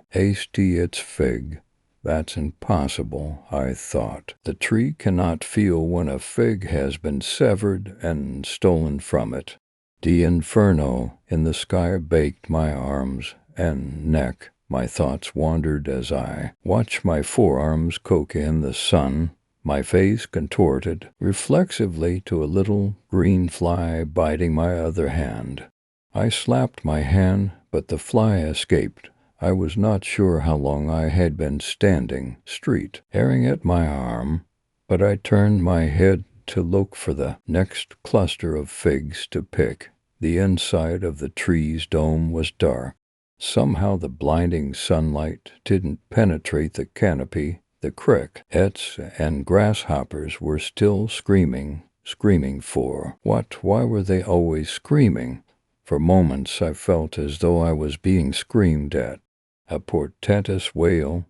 A: hasty its fig. That's impossible, I thought. The tree cannot feel when a fig has been severed and stolen from it. The inferno in the sky baked my arms and neck. My thoughts wandered as I watched my forearms cook in the sun, my face contorted reflexively to a little green fly biting my other hand. I slapped my hand, but the fly escaped. I was not sure how long I had been standing, staring at my arm, but I turned my head to look for the next cluster of figs to pick. The inside of the tree's dome was dark. Somehow the blinding sunlight didn't penetrate the canopy. The crickets and grasshoppers were still screaming for what? Why were they always screaming? For moments I felt as though I was being screamed at. A portentous whale,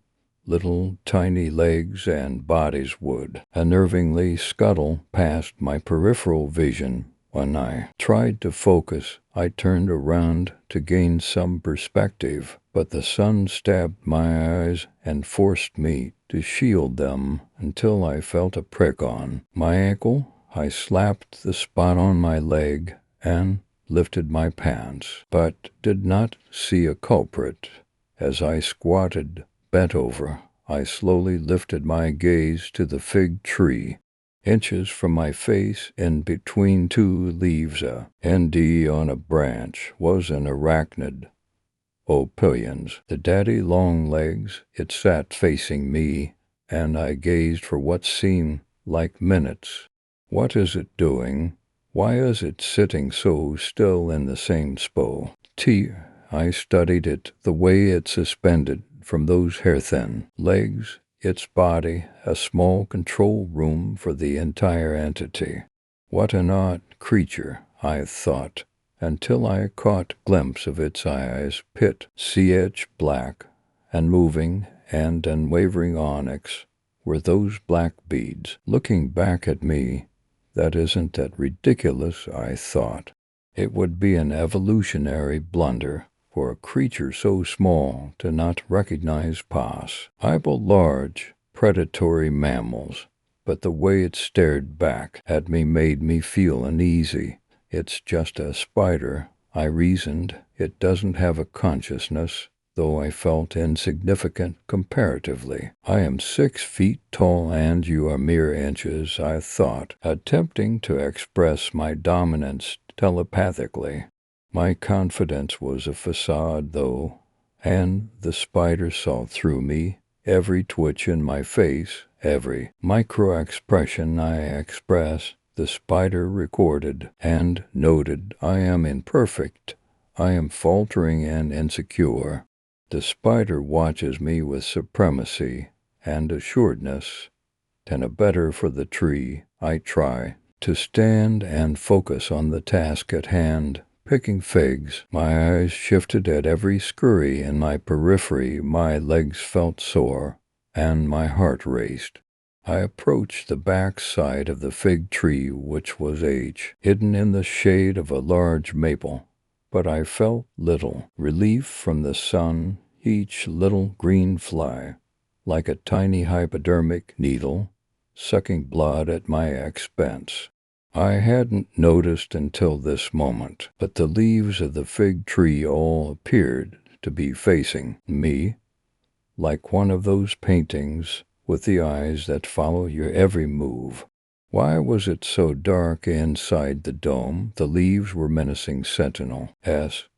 A: little tiny legs and bodies would unnervingly scuttle past my peripheral vision. When I tried to focus, I turned around to gain some perspective, but the sun stabbed my eyes and forced me to shield them until I felt a prick on my ankle. I slapped the spot on my leg and lifted my pants, but did not see a culprit. As I squatted, bent over, I slowly lifted my gaze to the fig tree. Inches from my face, in between two leaves, on a branch, was an arachnid. Opilions, the daddy long legs. It sat facing me, and I gazed for what seemed like minutes. What is it doing? Why is it sitting so still in the same spot? I studied it, the way it suspended from those hair-thin legs, its body, a small control room for the entire entity. What an odd creature, I thought, until I caught a glimpse of its eyes, pitch black, and moving and unwavering onyx were those black beads, looking back at me. That isn't that ridiculous, I thought. It would be an evolutionary blunder for a creature so small to not recognize possible large predatory mammals, but the way it stared back at me made me feel uneasy. It's just a spider, I reasoned. It doesn't have a consciousness, though I felt insignificant comparatively. I am 6 feet tall and you are mere inches, I thought, attempting to express my dominance telepathically. My confidence was a facade, though, and the spider saw through me. Every twitch in my face, every micro-expression I express, the spider recorded and noted. I am imperfect. I am faltering and insecure. The spider watches me with supremacy and assuredness, and a better for the tree. I try to stand and focus on the task at hand, picking figs. My eyes shifted at every scurry in my periphery. My legs felt sore, and my heart raced. I approached the back side of the fig tree, which was hidden in the shade of a large maple. But I felt little relief from the sun. Each little green fly, like a tiny hypodermic needle, sucking blood at my expense. I hadn't noticed until this moment, but the leaves of the fig tree all appeared to be facing me, like one of those paintings with the eyes that follow your every move. Why was it so dark inside the dome? The leaves were menacing sentinel,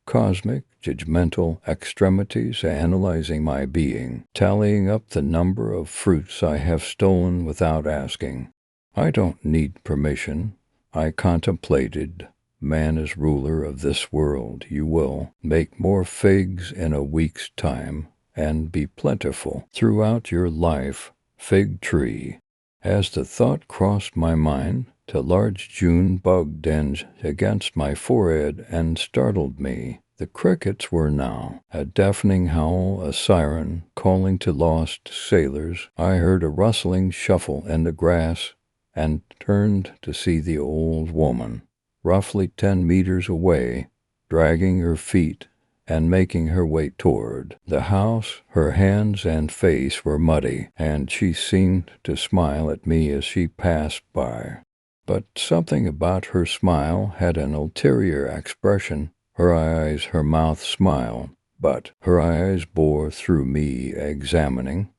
A: cosmic, judgmental extremities analyzing my being, tallying up the number of fruits I have stolen without asking. I don't need permission. I contemplated. Man is ruler of this world. You will make more figs in a week's time and be plentiful throughout your life, fig tree. As the thought crossed my mind, a large June bug dinged against my forehead and startled me. The crickets were now a deafening howl, a siren calling to lost sailors. I heard a rustling shuffle in the grass and turned to see the old woman, roughly 10 meters away, dragging her feet and making her way toward the house. Her hands and face were muddy, and she seemed to smile at me as she passed by. But something about her smile had an ulterior expression. Her mouth smiled, but her eyes bore through me, examining.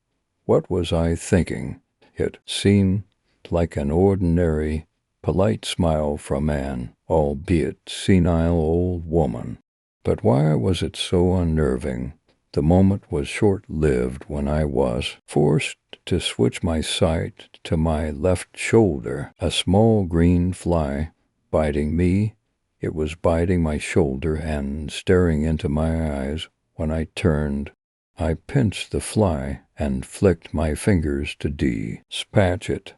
A: What was I thinking? It seemed like an ordinary, polite smile from an, albeit senile, old woman. But why was it so unnerving? The moment was short-lived when I was forced to switch my sight to my left shoulder. A small green fly biting me. It was biting my shoulder and staring into my eyes. When I turned, I pinched the fly and flicked my fingers to dispatch it.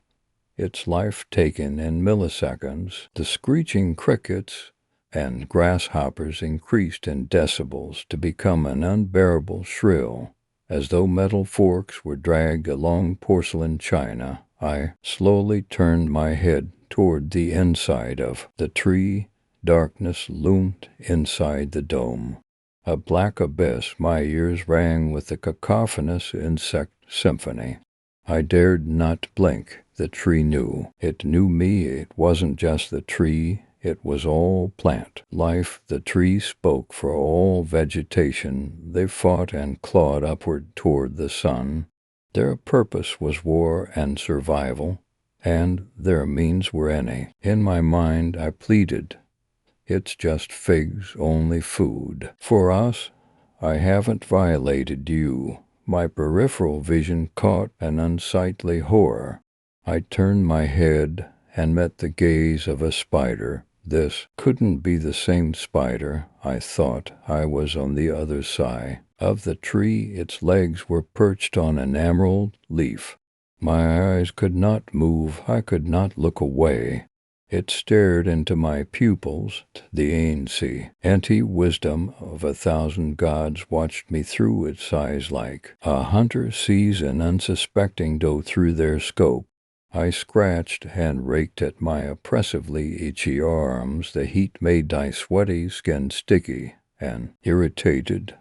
A: Its life taken in milliseconds. The screeching crickets and grasshoppers increased in decibels to become an unbearable shrill, as though metal forks were dragged along porcelain china. I slowly turned my head toward the inside of the tree. Darkness loomed inside the dome, a black abyss. My ears rang with the cacophonous insect symphony. I dared not blink. The tree knew. It knew me. It wasn't just the tree. It was all plant life. The tree spoke for all vegetation. They fought and clawed upward toward the sun. Their purpose was war and survival, and their means were any. In my mind I pleaded, it's just figs, only food. For us, I haven't violated you. My peripheral vision caught an unsightly horror. I turned my head and met the gaze of a spider. This couldn't be the same spider. I thought I was on the other side of the tree. Its legs were perched on an emerald leaf. My eyes could not move. I could not look away. It stared into my pupils. The ancient anti-wisdom of 1,000 gods watched me through its eyes like a hunter sees an unsuspecting doe through their scope. I scratched and raked at my oppressively itchy arms. The heat made my sweaty skin sticky and irritated,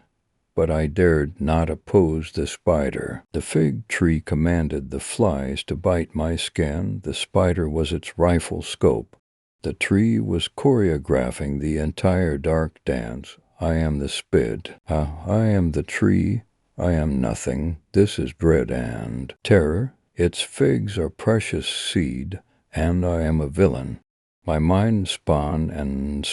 A: but I dared not oppose the spider. The fig tree commanded the flies to bite my skin. The spider was its rifle scope. The tree was choreographing the entire dark dance. I am the spit. I am the tree. I am nothing. This is dread and terror. Its figs are precious seed, and I am a villain. My mind spun, and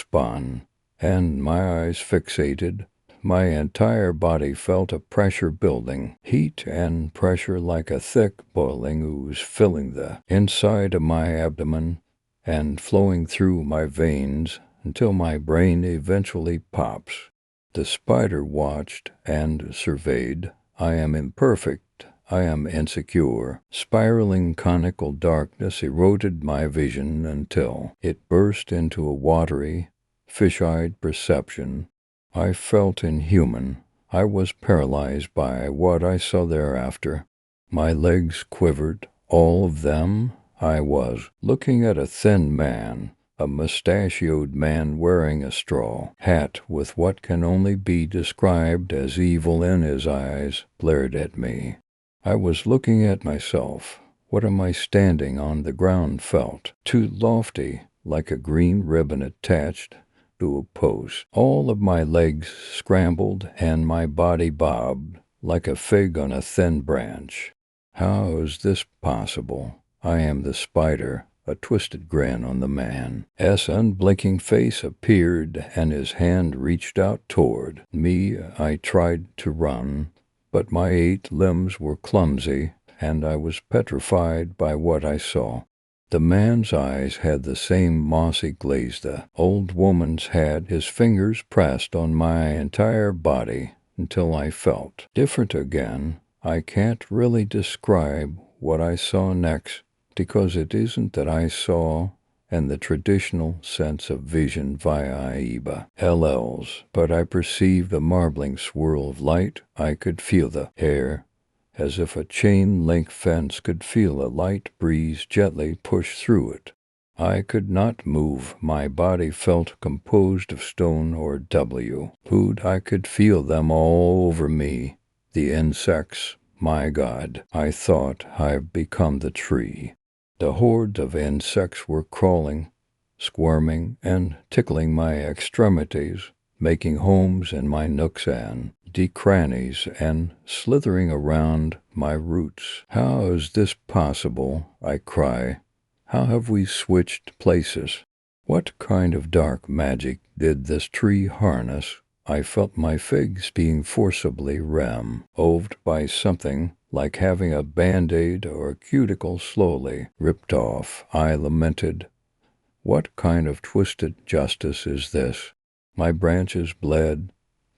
A: my eyes fixated. My entire body felt a pressure building, heat and pressure like a thick boiling ooze filling the inside of my abdomen and flowing through my veins until my brain eventually pops. The spider watched and surveyed. I am imperfect. I am insecure. Spiraling conical darkness eroded my vision until it burst into a watery, fish-eyed perception. I felt inhuman. I was paralyzed by what I saw thereafter. My legs quivered, all of them. I was looking at a thin man, a mustachioed man wearing a straw hat with what can only be described as evil in his eyes, glared at me. I was looking at myself. What am I standing on the ground felt? Too lofty, like a green ribbon attached to a post. All of my legs scrambled and my body bobbed like a fig on a thin branch. How is this possible? I am the spider. A twisted grin on the man's unblinking face appeared, and his hand reached out toward me. I tried to run, but my 8 limbs were clumsy, and I was petrified by what I saw. The man's eyes had the same mossy glaze the old woman's had. His fingers pressed on my entire body until I felt different again. I can't really describe what I saw next, because it isn't that I saw in the traditional sense of vision via IEBA LLs, but I perceived a marbling swirl of light. I could feel the air, as if a chain-link fence could feel a light breeze gently push through it. I could not move. My body felt composed of stone or wood. I could feel them all over me. The insects. My God, I thought I've become the tree. The hordes of insects were crawling, squirming, and tickling my extremities, making homes in my nooks and crannies, and slithering around my roots. How is this possible? I cry. How have we switched places? What kind of dark magic did this tree harness? I felt my figs being forcibly removed by something like having a band-aid or a cuticle slowly ripped off. I lamented. What kind of twisted justice is this? My branches bled.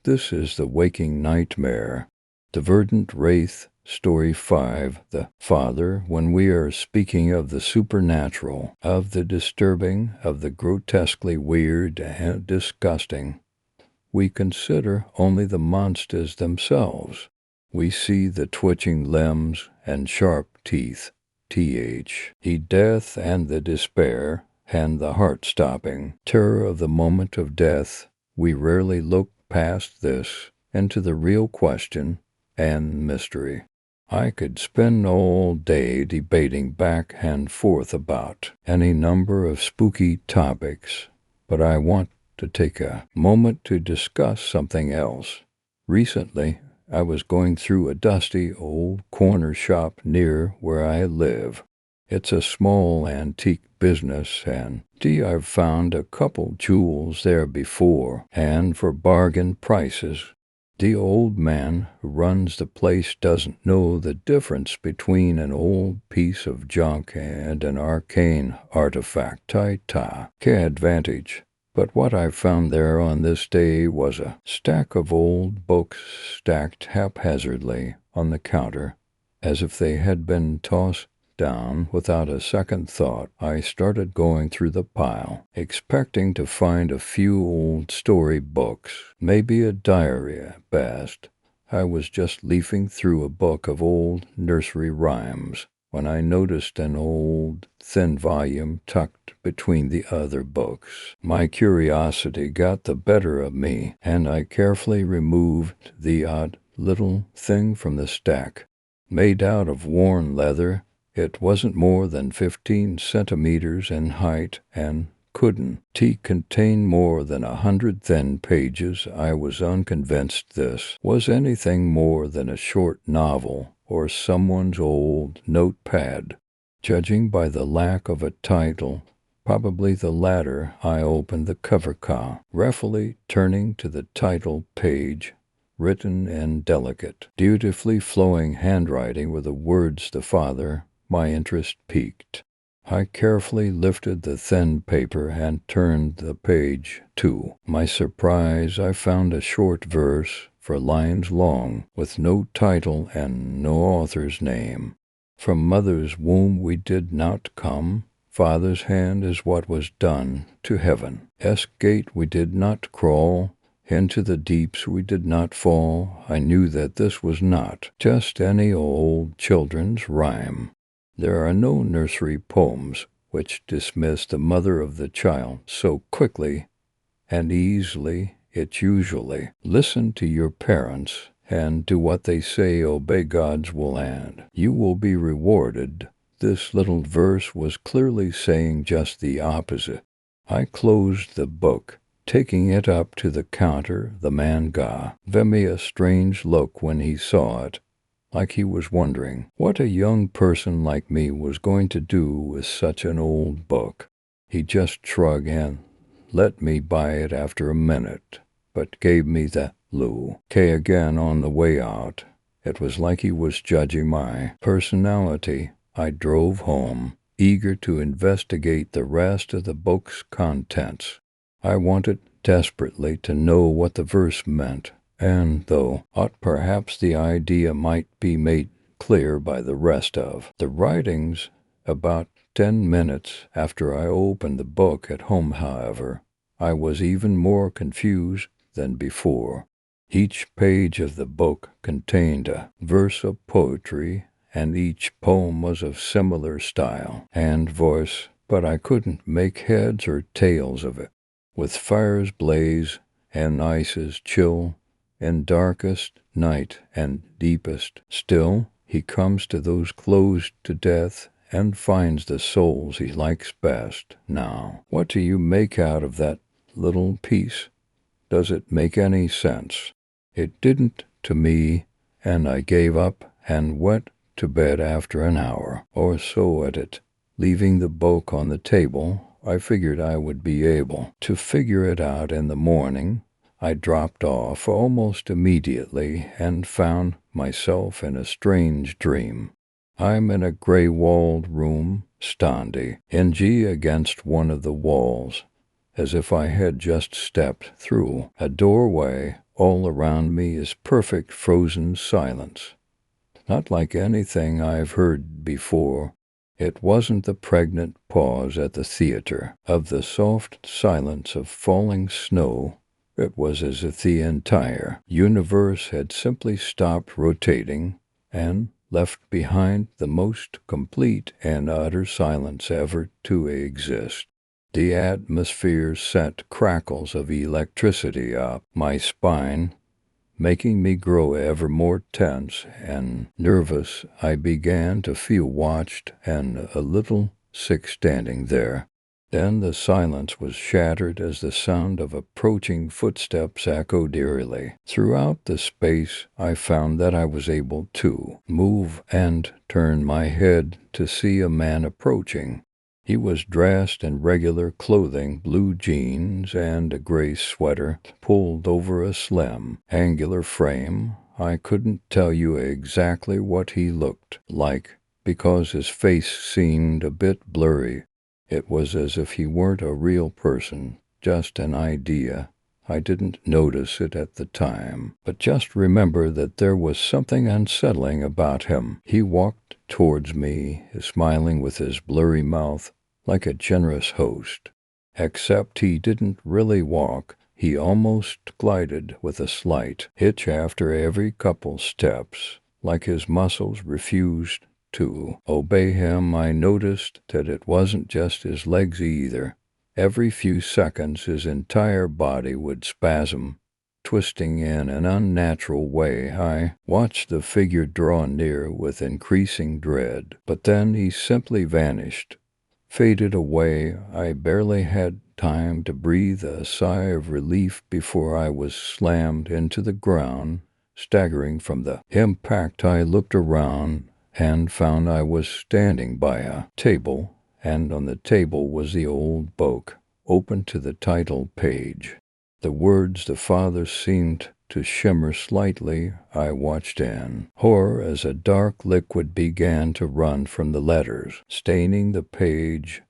A: This is the waking nightmare. The verdant wraith. Story 5. The Father. When we are speaking of the supernatural, of the disturbing, of the grotesquely weird and disgusting, we consider only the monsters themselves. We see the twitching limbs and sharp teeth, death and the despair and the heart-stopping terror of the moment of death. We rarely look past this into the real question and mystery. I could spend all day debating back and forth about any number of spooky topics, but I want to take a moment to discuss something else. Recently, I was going through a dusty old corner shop near where I live. It's a small antique business, and I've found a couple jewels there before, and for bargain prices. The old man who runs the place doesn't know the difference between an old piece of junk and an arcane artifact. Advantage. But what I found there on this day was a stack of old books stacked haphazardly on the counter, as if they had been tossed down. Without a second thought, I started going through the pile, expecting to find a few old story books, maybe a diary at best. I was just leafing through a book of old nursery rhymes when I noticed an old, thin volume tucked between the other books. My curiosity got the better of me, and I carefully removed the odd little thing from the stack. Made out of worn leather, it wasn't more than 15 centimeters in height and couldn't contain more than 100 thin pages. I was unconvinced this was anything more than a short novel or someone's old notepad. Judging by the lack of a title, probably the latter, I opened the cover carefully, turning to the title page, written in delicate, beautifully flowing handwriting with the words "The Father." My interest piqued. I carefully lifted the thin paper and turned the page. To my surprise, I found a short verse for lines long, with no title and no author's name. From mother's womb we did not come, Father's hand is what was done to heaven. S-gate we did not crawl, into the deeps we did not fall. I knew that this was not just any old children's rhyme. There are no nursery poems which dismiss the mother of the child so quickly and easily. It's usually, listen to your parents and do what they say, obey God's will, and you will be rewarded. This little verse was clearly saying just the opposite. I closed the book, taking it up to the counter. The man gave me a strange look when he saw it, like he was wondering what a young person like me was going to do with such an old book. He just shrugged and let me buy it after a minute, but gave me the look again on the way out. It was like he was judging my personality. I drove home, eager to investigate the rest of the book's contents. I wanted desperately to know what the verse meant, and though perhaps the idea might be made clear by the rest of the writings. About 10 minutes after I opened the book at home, however, I was even more confused than before. Each page of the book contained a verse of poetry, and each poem was of similar style and voice, but I couldn't make heads or tails of it. With fires blaze and ices chill, in darkest night and deepest still, he comes to those closed to death and finds the souls he likes best. Now, what do you make out of that little piece? Does it make any sense? It didn't to me, and I gave up and went to bed after an hour or so at it. Leaving the book on the table, I figured I would be able to figure it out in the morning. I dropped off almost immediately and found myself in a strange dream. I'm in a gray-walled room, standing against one of the walls, as if I had just stepped through a doorway. All around me is perfect frozen silence, not like anything I've heard before. It wasn't the pregnant pause at the theater of the soft silence of falling snow. It was as if the entire universe had simply stopped rotating and left behind the most complete and utter silence ever to exist. The atmosphere sent crackles of electricity up my spine, making me grow ever more tense and nervous. I began to feel watched and a little sick standing there. Then the silence was shattered as the sound of approaching footsteps echoed eerily. Throughout the space, I found that I was able to move and turn my head to see a man approaching. He was dressed in regular clothing, blue jeans and a gray sweater pulled over a slim, angular frame. I couldn't tell you exactly what he looked like because his face seemed a bit blurry. It was as if he weren't a real person, just an idea. I didn't notice it at the time, but just remember that there was something unsettling about him. He walked towards me, smiling with his blurry mouth, like a generous host. Except he didn't really walk. He almost glided with a slight hitch after every couple steps, like his muscles refused to obey him. I noticed that it wasn't just his legs either. Every few seconds his entire body would spasm, twisting in an unnatural way. I watched the figure draw near with increasing dread, but then he simply vanished, faded away. I barely had time to breathe a sigh of relief before I was slammed into the ground. Staggering from the impact, I looked around and found I was standing by a table, and on the table was the old book, open to the title page. The words "The Father" seemed to shimmer slightly. I watched in horror as a dark liquid began to run from the letters, staining the page,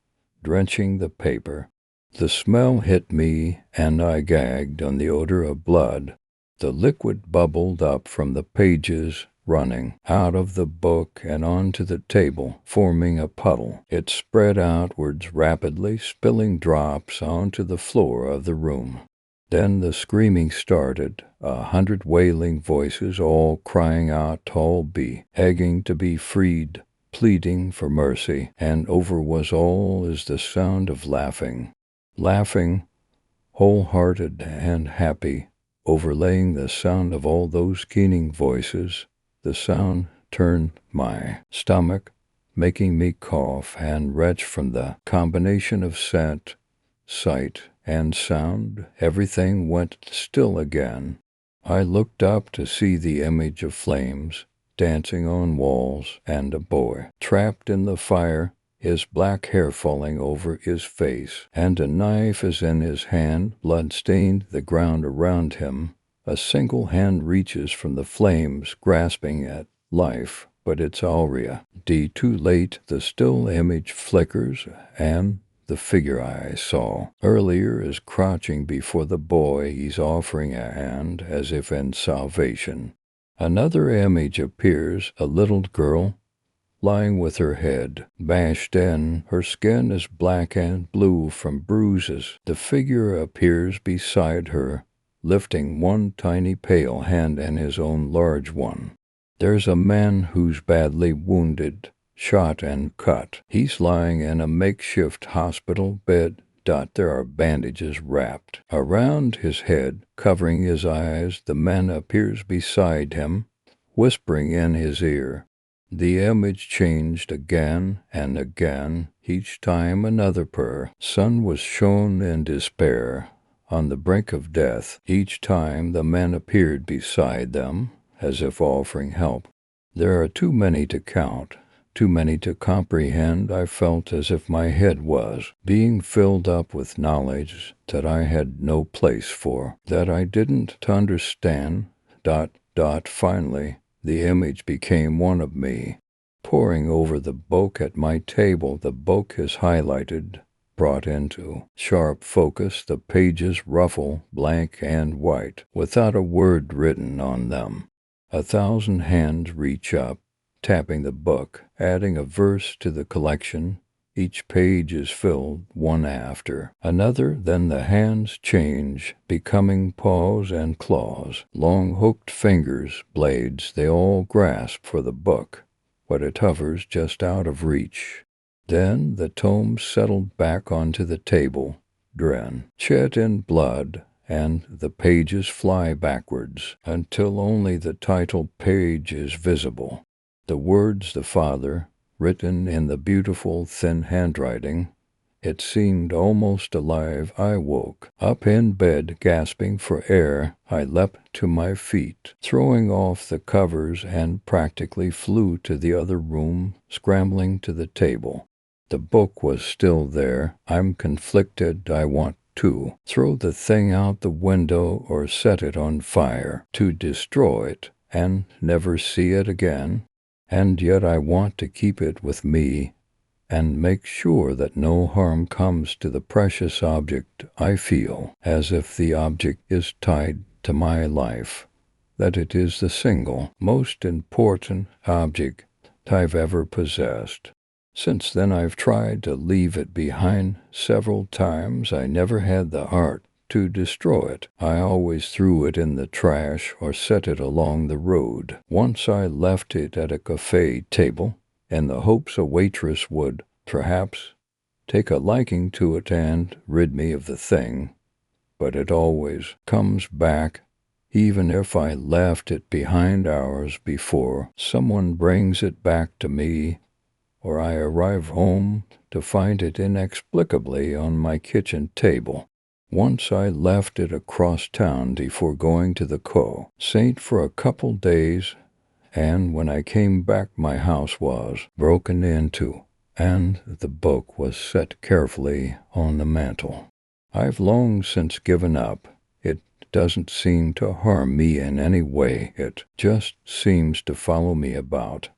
A: drenching the paper. The smell hit me, and I gagged on the odor of blood. The liquid bubbled up from the pages, running out of the book and onto the table, forming a puddle. It spread outwards rapidly, spilling drops onto the floor of the room. Then the screaming started, 100 wailing voices, all crying out, all begging to be freed, pleading for mercy, and over was all is the sound of laughing. Laughing, wholehearted and happy, overlaying the sound of all those keening voices. The sound turned my stomach, making me cough and retch from the combination of scent, sight, and sound. Everything went still again. I looked up to see the image of flames dancing on walls and a boy trapped in the fire, his black hair falling over his face, and a knife is in his hand, blood stained the ground around him. A single hand reaches from the flames, grasping at life, but it's Aurea. Too late, the still image flickers, and the figure I saw earlier is crouching before the boy. He's offering a hand as if in salvation. Another image appears, a little girl, lying with her head bashed in. Her skin is black and blue from bruises. The figure appears beside her, lifting one tiny pale hand and his own large one. There's a man who's badly wounded, shot and cut. He's lying in a makeshift hospital bed. There are bandages wrapped around his head, covering his eyes. The man appears beside him, whispering in his ear. The image changed again and again, each time another prayer. Son was shown in despair, on the brink of death. Each time the man appeared beside them, as if offering help. There are too many to count, too many to comprehend. I felt as if my head was being filled up with knowledge that I had no place for, that I didn't understand. Finally, the image became one of me, poring over the book at my table. The book is highlighted, brought into sharp focus. The pages ruffle, blank and white, without a word written on them. 1,000 hands reach up, tapping the book, adding a verse to the collection. Each page is filled, one after another. Then the hands change, becoming paws and claws, long hooked fingers, blades. They all grasp for the book, but it hovers just out of reach. Then the tome settled back onto the table, drenched in blood, and the pages fly backwards until only the title page is visible. The words "the Father," written in the beautiful thin handwriting. It seemed almost alive. I woke up in bed, gasping for air. I leapt to my feet, throwing off the covers, and practically flew to the other room, scrambling to the table. The book was still there. I'm conflicted. I want to throw the thing out the window or set it on fire, to destroy it and never see it again. And yet I want to keep it with me and make sure that no harm comes to the precious object. I feel as if the object is tied to my life, that it is the single most important object I've ever possessed. Since then I've tried to leave it behind several times. I never had the heart to destroy it. I always threw it in the trash or set it along the road. Once I left it at a cafe table, in the hopes a waitress would, perhaps, take a liking to it and rid me of the thing. But it always comes back, even if I left it behind hours before someone brings it back to me, or I arrive home to find it inexplicably on my kitchen table. Once I left it across town before going to the Saint for a couple days, and when I came back my house was broken into, and the book was set carefully on the mantel. I've long since given up. It doesn't seem to harm me in any way. It just seems to follow me about.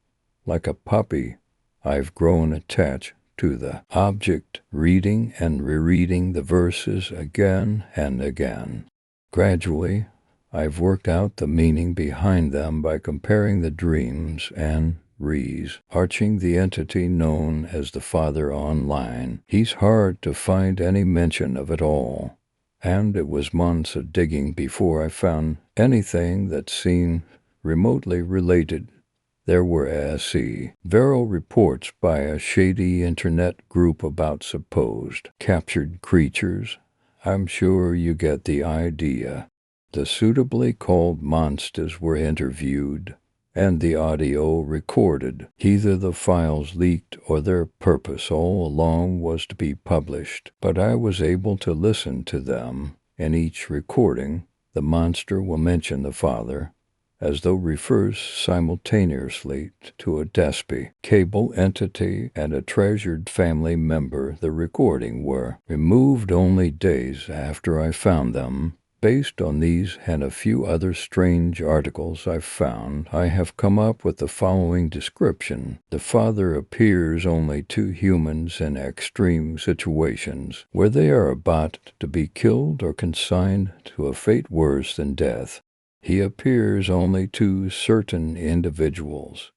A: Like a puppy, I've grown attached to the object, reading and rereading the verses again and again. Gradually, I've worked out the meaning behind them by comparing the dreams and arching the entity known as the Father online. He's hard to find any mention of it all, and it was months of digging before I found anything that seemed remotely related. There were viral reports by a shady internet group about supposed captured creatures. I'm sure you get the idea. The suitably called monsters were interviewed, and the audio recorded. Either the files leaked or their purpose all along was to be published, but I was able to listen to them. In each recording, the monster will mention the Father, as though refers simultaneously to a despy, cable entity, and a treasured family member. The recording were removed only days after I found them. Based on these and a few other strange articles I've found, I have come up with the following description. The Father appears only to humans in extreme situations, where they are about to be killed or consigned to a fate worse than death. He appears only to certain individuals,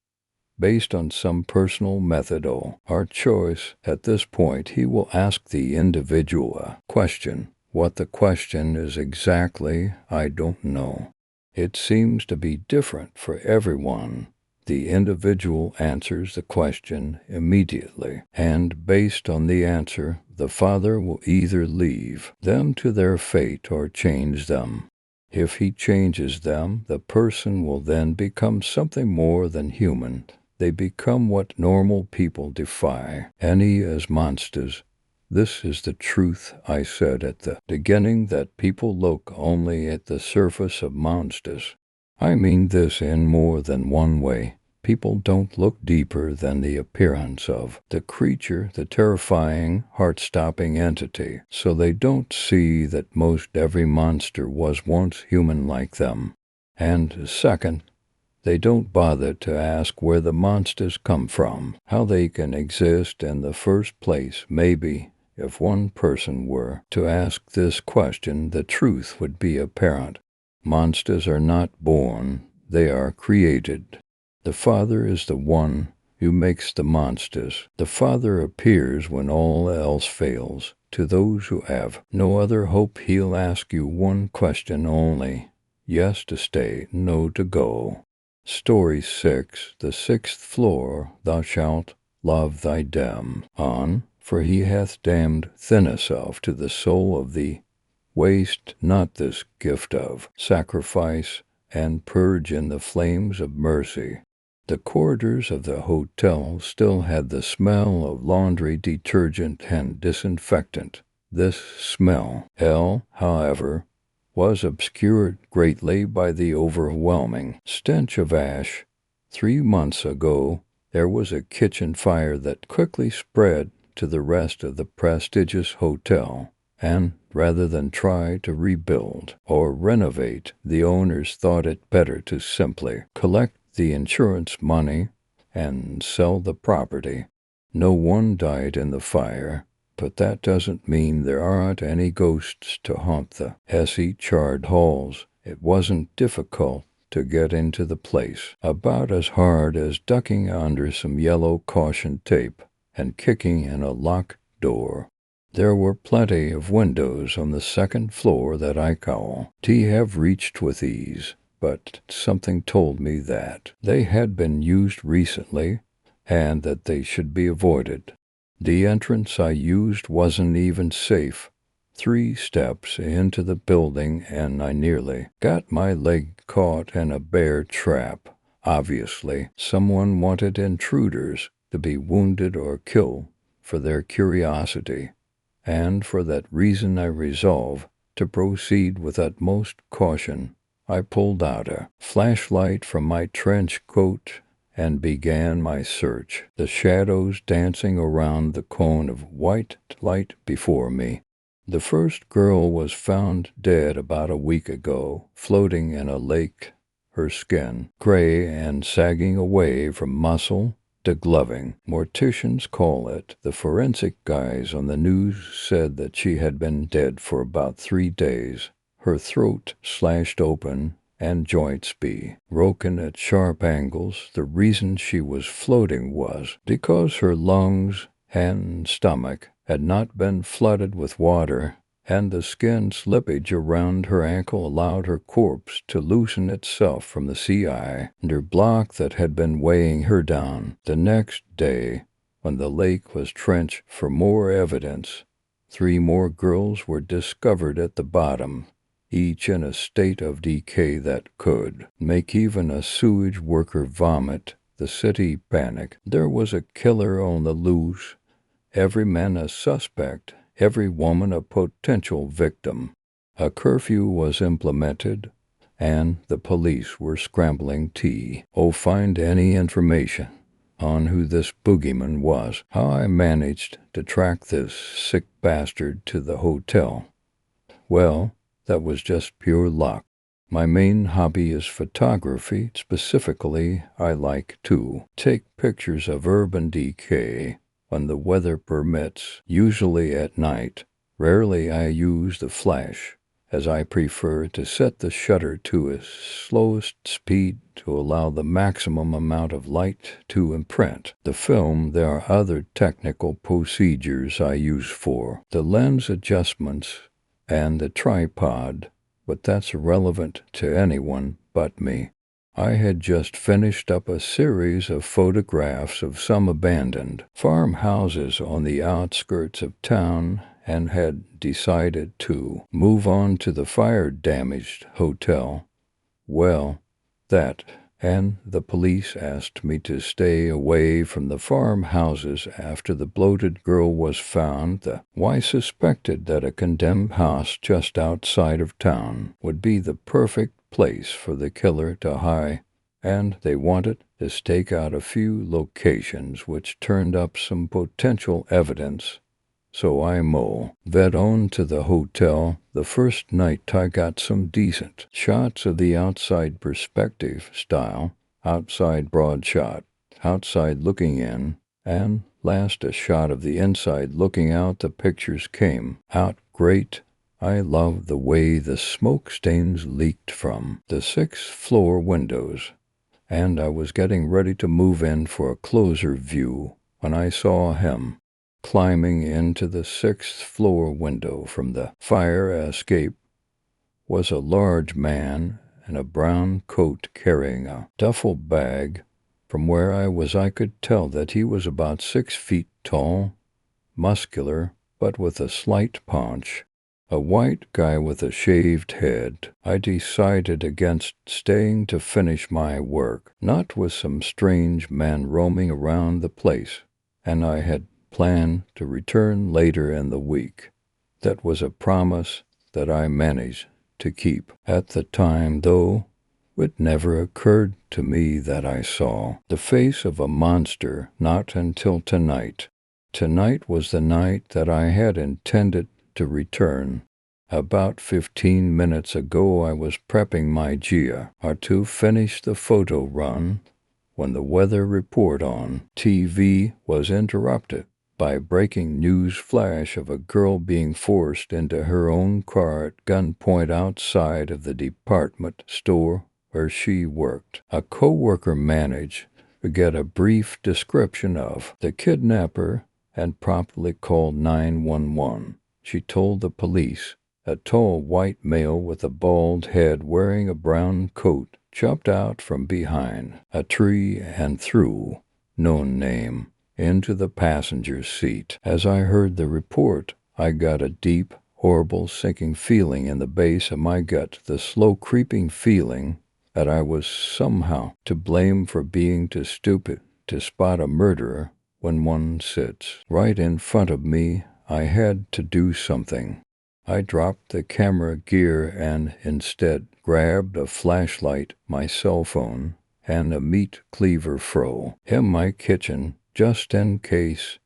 A: based on some personal method or choice. At this point, he will ask the individual a question. What the question is exactly, I don't know. It seems to be different for everyone. The individual answers the question immediately, and based on the answer, the Father will either leave them to their fate or change them. If he changes them, the person will then become something more than human. They become what normal people defy any as monsters. This is the truth I said at the beginning, that people look only at the surface of monsters. I mean this in more than one way. People don't look deeper than the appearance of the creature, the terrifying, heart-stopping entity, so they don't see that most every monster was once human like them. And second, they don't bother to ask where the monsters come from, how they can exist in the first place. Maybe if one person were to ask this question, the truth would be apparent. Monsters are not born, they are created. The Father is the one who makes the monsters. The Father appears when all else fails. To those who have no other hope, he'll ask you one question only. Yes to stay, no to go. Story 6. The 6th floor, thou shalt love thy dam on, for he hath damned self to the soul of thee. Waste not this gift of sacrifice, and purge in the flames of mercy. The corridors of the hotel still had the smell of laundry detergent and disinfectant. This smell, however, was obscured greatly by the overwhelming stench of ash. 3 months ago, there was a kitchen fire that quickly spread to the rest of the prestigious hotel, and rather than try to rebuild or renovate, the owners thought it better to simply collect the insurance money and sell the property. No one died in the fire, but that doesn't mean there aren't any ghosts to haunt the charred halls. It wasn't difficult to get into the place, about as hard as ducking under some yellow caution tape and kicking in a locked door. There were plenty of windows on the 2nd floor that I have reached with ease, but something told me that they had been used recently and that they should be avoided. The entrance I used wasn't even safe. 3 steps into the building and I nearly got my leg caught in a bear trap. Obviously, someone wanted intruders to be wounded or killed for their curiosity, and for that reason I resolved to proceed with utmost caution. I pulled out a flashlight from my trench coat and began my search, the shadows dancing around the cone of white light before me. The first girl was found dead about a week ago, floating in a lake, her skin gray and sagging away from muscle to gloving. Morticians call it. The forensic guys on the news said that she had been dead for about 3 days. her throat slashed open and joints be broken at sharp angles. The reason she was floating was because her lungs and stomach had not been flooded with water, and the skin slippage around her ankle allowed her corpse to loosen itself from the sea under block that had been weighing her down. The next day, when the lake was trenched for more evidence, 3 more girls were discovered at the bottom, each in a state of decay that could make even a sewage worker vomit. The city panicked. There was a killer on the loose, every man a suspect, every woman a potential victim. A curfew was implemented, and the police were scrambling to find any information on who this boogeyman was. How I managed to track this sick bastard to the hotel, well, that was just pure luck. My main hobby is photography. Specifically, I like to take pictures of urban decay when the weather permits, usually at night. Rarely I use the flash, as I prefer to set the shutter to its slowest speed to allow the maximum amount of light to imprint the film. There are other technical procedures I use for the lens adjustments and the tripod, but that's irrelevant to anyone but me. I had just finished up a series of photographs of some abandoned farmhouses on the outskirts of town and had decided to move on to the fire-damaged hotel. Well, that and the police asked me to stay away from the farmhouses after the bloated girl was found. I suspected that a condemned house just outside of town would be the perfect place for the killer to hide, and they wanted to stake out a few locations which turned up some potential evidence. So I vet on to the hotel. The first night I got some decent shots of the outside perspective style, outside broad shot, outside looking in, and last a shot of the inside looking out. The pictures came out great. I loved the way the smoke stains leaked from the 6th floor windows, and I was getting ready to move in for a closer view when I saw him climbing into the 6th floor window from the fire escape. Was a large man in a brown coat carrying a duffel bag. From where I was I could tell that he was about 6 feet tall, muscular, but with a slight paunch. A white guy with a shaved head. I decided against staying to finish my work, not with some strange man roaming around the place, and I had planned to return later in the week. That was a promise that I managed to keep. At the time, though, it never occurred to me that I saw the face of a monster, not until tonight. Tonight was the night that I had intended to return. About 15 minutes ago I was prepping my Gia to finish the photo run when the weather report on TV was interrupted by breaking news flash of a girl being forced into her own car at gunpoint outside of the department store where she worked. A co-worker managed to get a brief description of the kidnapper and promptly called 911. She told the police a tall white male with a bald head wearing a brown coat jumped out from behind a tree and threw known name into the passenger seat. As I heard the report, I got a deep, horrible sinking feeling in the base of my gut, the slow creeping feeling that I was somehow to blame for being too stupid to spot a murderer when one sits right in front of me. I had to do something. I dropped the camera gear and instead grabbed a flashlight, my cell phone, and a meat cleaver in my kitchen, just in case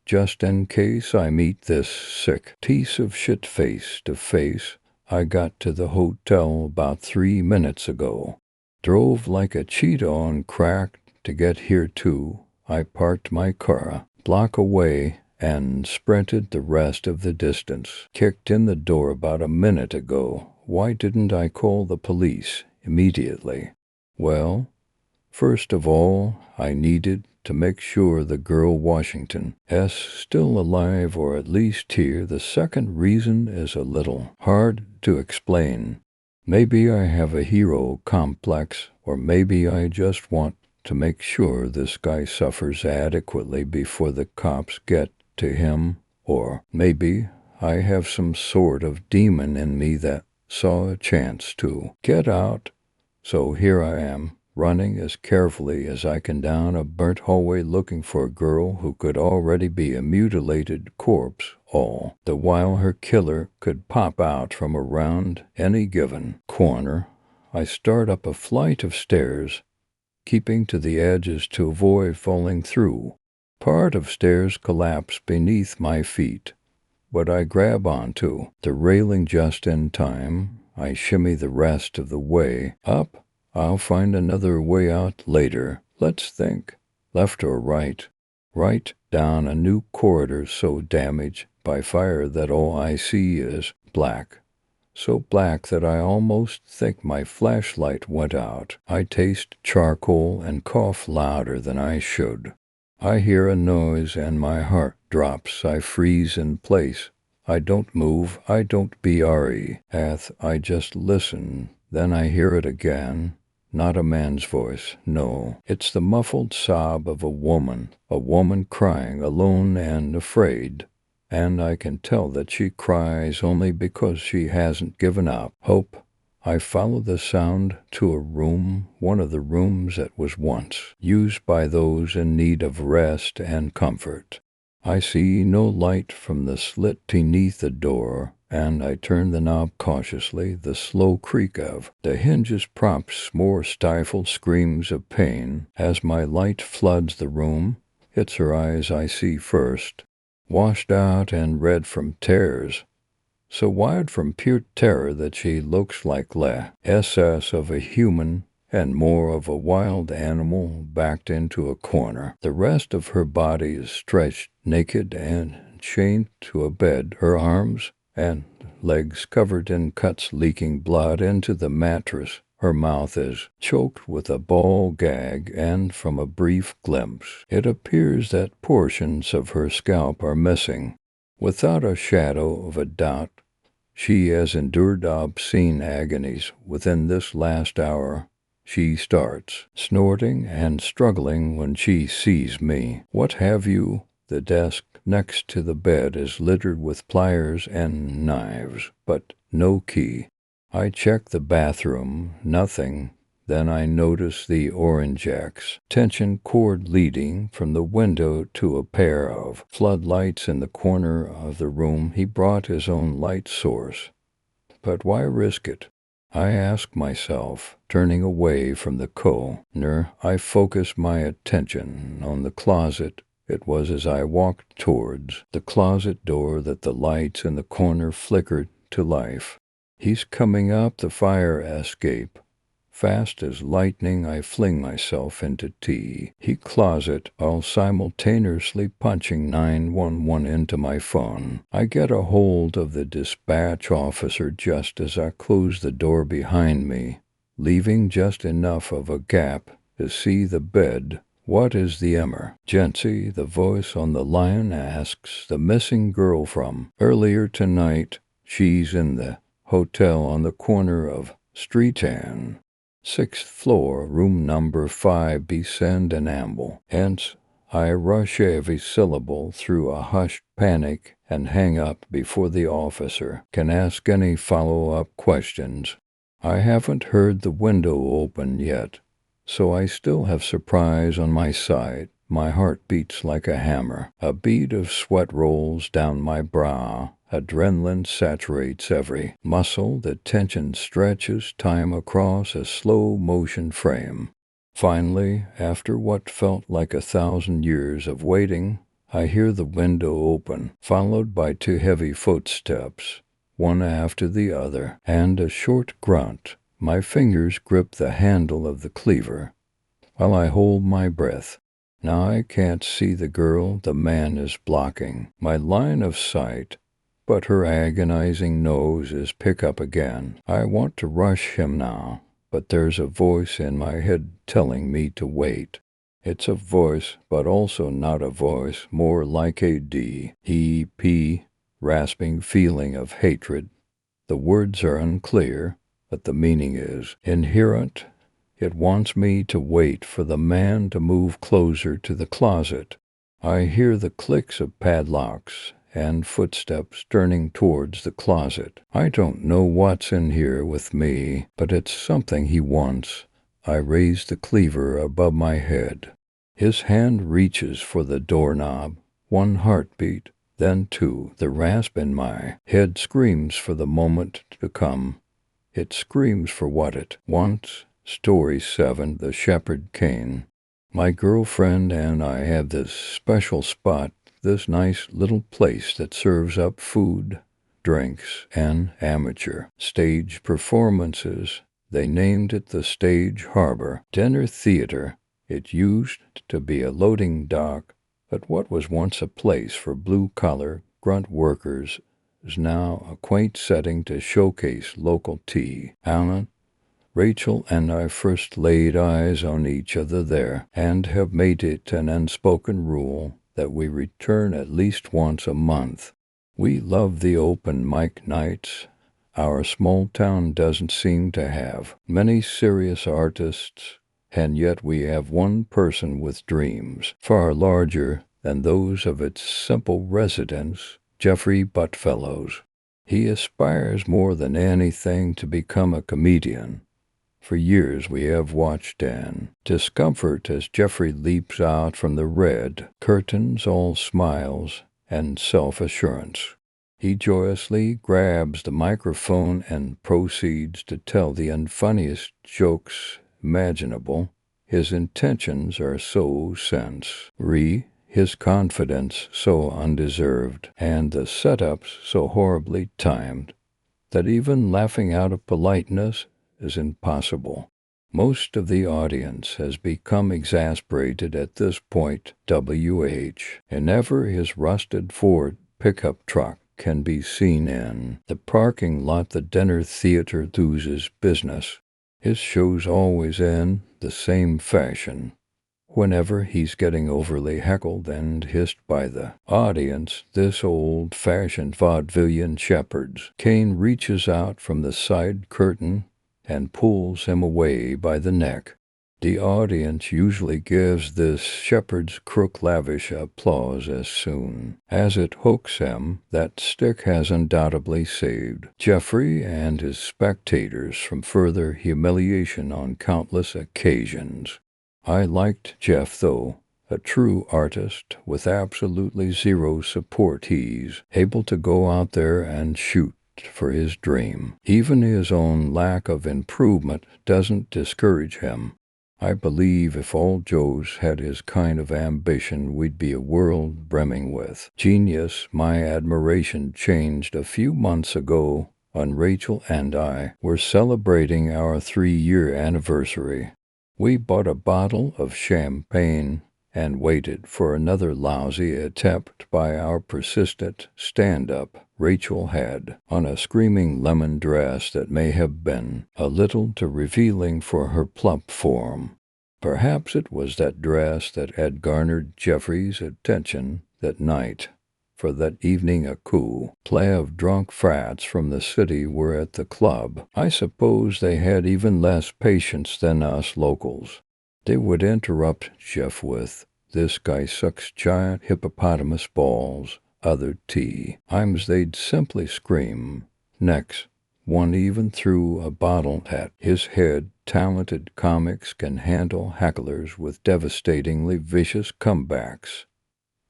A: I meet this sick piece of shit face to face. I got to the hotel about 3 minutes ago. Drove like a cheetah on crack to get here too. I parked my car a block away and sprinted the rest of the distance. Kicked in the door about a minute ago why didn't I call the police immediately? Well, first of all, I needed to make sure the girl Washington is still alive or at least here. The second reason is a little hard to explain. Maybe I have a hero complex, or maybe I just want to make sure this guy suffers adequately before the cops get to him, or maybe I have some sort of demon in me that saw a chance to get out. So here I am, running as carefully as I can down a burnt hallway looking for a girl who could already be a mutilated corpse, all the while her killer could pop out from around any given corner. I start up a flight of stairs, keeping to the edges to avoid falling through. Part of stairs collapse beneath my feet, but I grab onto the railing just in time. I shimmy the rest of the way up. I'll find another way out later. Let's think. Left or right? Right down a new corridor so damaged by fire that all I see is black. So black that I almost think my flashlight went out. I taste charcoal and cough louder than I should. I hear a noise and my heart drops. I freeze in place. I don't move. I don't breathe. I just listen. Then I hear it again. Not a man's voice, no. It's the muffled sob of a woman crying, alone and afraid. And I can tell that she cries only because she hasn't given up hope. I follow the sound to a room, one of the rooms that was once used by those in need of rest and comfort. I see no light from the slit beneath the door, and I turn the knob cautiously. The slow creak of the hinges prompts more stifled screams of pain. As my light floods the room, it's her eyes I see first, washed out and red from tears, so wide from pure terror that she looks like less of a human and more of a wild animal backed into a corner. The rest of her body is stretched naked and chained to a bed, her arms and legs covered in cuts leaking blood into the mattress. Her mouth is choked with a ball gag, and from a brief glimpse, it appears that portions of her scalp are missing. Without a shadow of a doubt, she has endured obscene agonies within this last hour. She starts snorting and struggling when she sees me. What have you? The desk next to the bed is littered with pliers and knives, but no key. I check the bathroom, nothing. Then I notice the orange-X tension cord leading from the window to a pair of floodlights in the corner of the room. He brought his own light source. But why risk it? I ask myself, turning away from the corner. I focus my attention on the closet. It was as I walked towards the closet door that the lights in the corner flickered to life. He's coming up the fire escape. Fast as lightning, I fling myself into the closet, while simultaneously punching 911 into my phone. I get a hold of the dispatch officer just as I close the door behind me, leaving just enough of a gap to see the bed. What is the emergency? The voice on the line asks. The missing girl from earlier tonight. She's in the hotel on the corner of Street and 6th floor, room number 5B. Send an amble. Hence, I rush every syllable through a hushed panic and hang up before the officer can ask any follow-up questions. I haven't heard the window open yet, so I still have surprise on my side. My heart beats like a hammer. A bead of sweat rolls down my brow. Adrenaline saturates every muscle. The tension stretches time across a slow-motion frame. Finally, after what felt like 1,000 years of waiting, I hear the window open, followed by 2 heavy footsteps, one after the other, and a short grunt. My fingers grip the handle of the cleaver, while I hold my breath. Now I can't see the girl the man is blocking my line of sight. but her agonizing nose is pick up again. I want to rush him now, but there's a voice in my head telling me to wait. It's a voice, but also not a voice, more like a D-E-P, rasping feeling of hatred. The words are unclear, but the meaning is inherent. It wants me to wait for the man to move closer to the closet. I hear the clicks of padlocks and footsteps turning towards the closet. I don't know what's in here with me, but it's something he wants. I raise the cleaver above my head. His hand reaches for the doorknob. One heartbeat, then two. The rasp in my head screams for the moment to come. It screams for what it wants. Story 7, The Shepherd Cane. My girlfriend and I have this special spot, this nice little place that serves up food, drinks, and amateur stage performances. They named it the Stage Harbor Dinner Theater. It used to be a loading dock, but what was once a place for blue-collar grunt workers is now a quaint setting to showcase local tea. Alan, Rachel and I first laid eyes on each other there, and have made it an unspoken rule that we return at least once a month. We love the open mic nights. Our small town doesn't seem to have many serious artists, and yet we have one person with dreams far larger than those of its simple residents, Jeffrey Buttfellows. He aspires more than anything to become a comedian. For years we have watched in discomfort as Jeffrey leaps out from the red curtains, all smiles and self-assurance. He joyously grabs the microphone and proceeds to tell the unfunniest jokes imaginable. His intentions are so sincere, his confidence so undeserved, and the setups so horribly timed, that even laughing out of politeness is impossible. Most of the audience has become exasperated at this point. W.H. and ever his rusted Ford pickup truck can be seen in the parking lot. The dinner theater loses business. His show's always in the same fashion. Whenever he's getting overly heckled and hissed by the audience, this old-fashioned vaudevillian shepherd's cane reaches out from the side curtain and pulls him away by the neck. The audience usually gives this shepherd's crook lavish applause as soon as it hooks him. That stick has undoubtedly saved Jeffrey and his spectators from further humiliation on countless occasions. I liked Jeff, though. A true artist with absolutely zero support. He's able to go out there and shoot for his dream. Even his own lack of improvement doesn't discourage him. I believe if all Joes had his kind of ambition, we'd be a world brimming with genius. My admiration changed a few months ago when Rachel and I were celebrating our 3-year anniversary. We bought a bottle of champagne and waited for another lousy attempt by our persistent stand-up. Rachel had on a screaming lemon dress that may have been a little too revealing for her plump form. Perhaps it was that dress that had garnered Jeffrey's attention that night, for that evening a cool play of drunk frats from the city were at the club. I suppose they had even less patience than us locals. They would interrupt Jeff with, "This guy sucks giant hippopotamus balls," other times they'd simply scream. Next, one even threw a bottle at his head. Talented comics can handle hecklers with devastatingly vicious comebacks.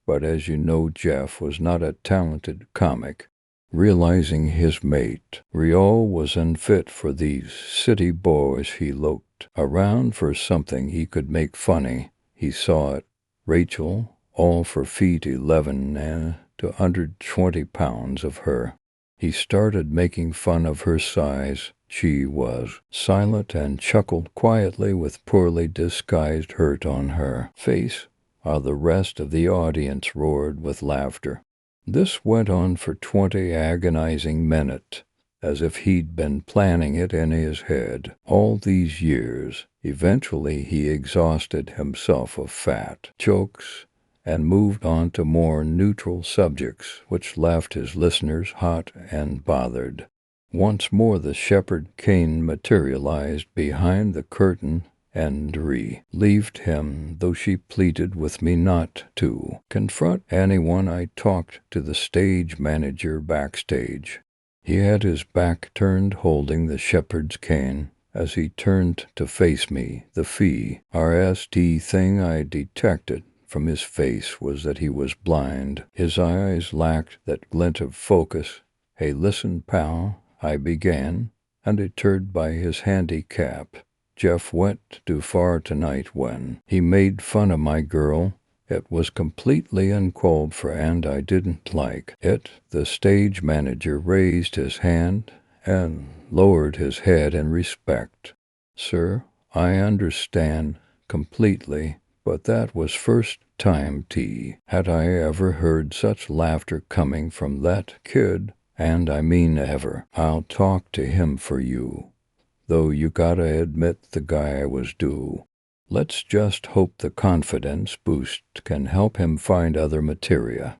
A: But as you know, Jeff was not a talented comic. Realizing his mate, Riol, was unfit for these city boys, he looked around for something he could make funny. He saw it. Rachel, all for feet 11 and to 120 pounds of her. He started making fun of her size. She was silent and chuckled quietly with poorly disguised hurt on her face, while the rest of the audience roared with laughter. This went on for 20 agonizing minutes, as if he'd been planning it in his head all these years. Eventually he exhausted himself of fat jokes and moved on to more neutral subjects, which left his listeners hot and bothered. Once more the shepherd Cain materialized behind the curtain and relieved him, though she pleaded with me not to confront anyone. I talked to the stage manager backstage. He had his back turned, holding the shepherd's cane. As he turned to face me, the first thing I detected from his face was that he was blind. His eyes lacked that glint of focus. "Hey, listen, pal," I began, undeterred by his handicap. "Jeff went too far tonight when he made fun of my girl. It was completely uncalled for and I didn't like it." The stage manager raised his hand and lowered his head in respect. "Sir, I understand completely, but that was first time had I ever heard such laughter coming from that kid, and I mean ever. I'll talk to him for you. Though you gotta admit the guy was due. Let's just hope the confidence boost can help him find other material."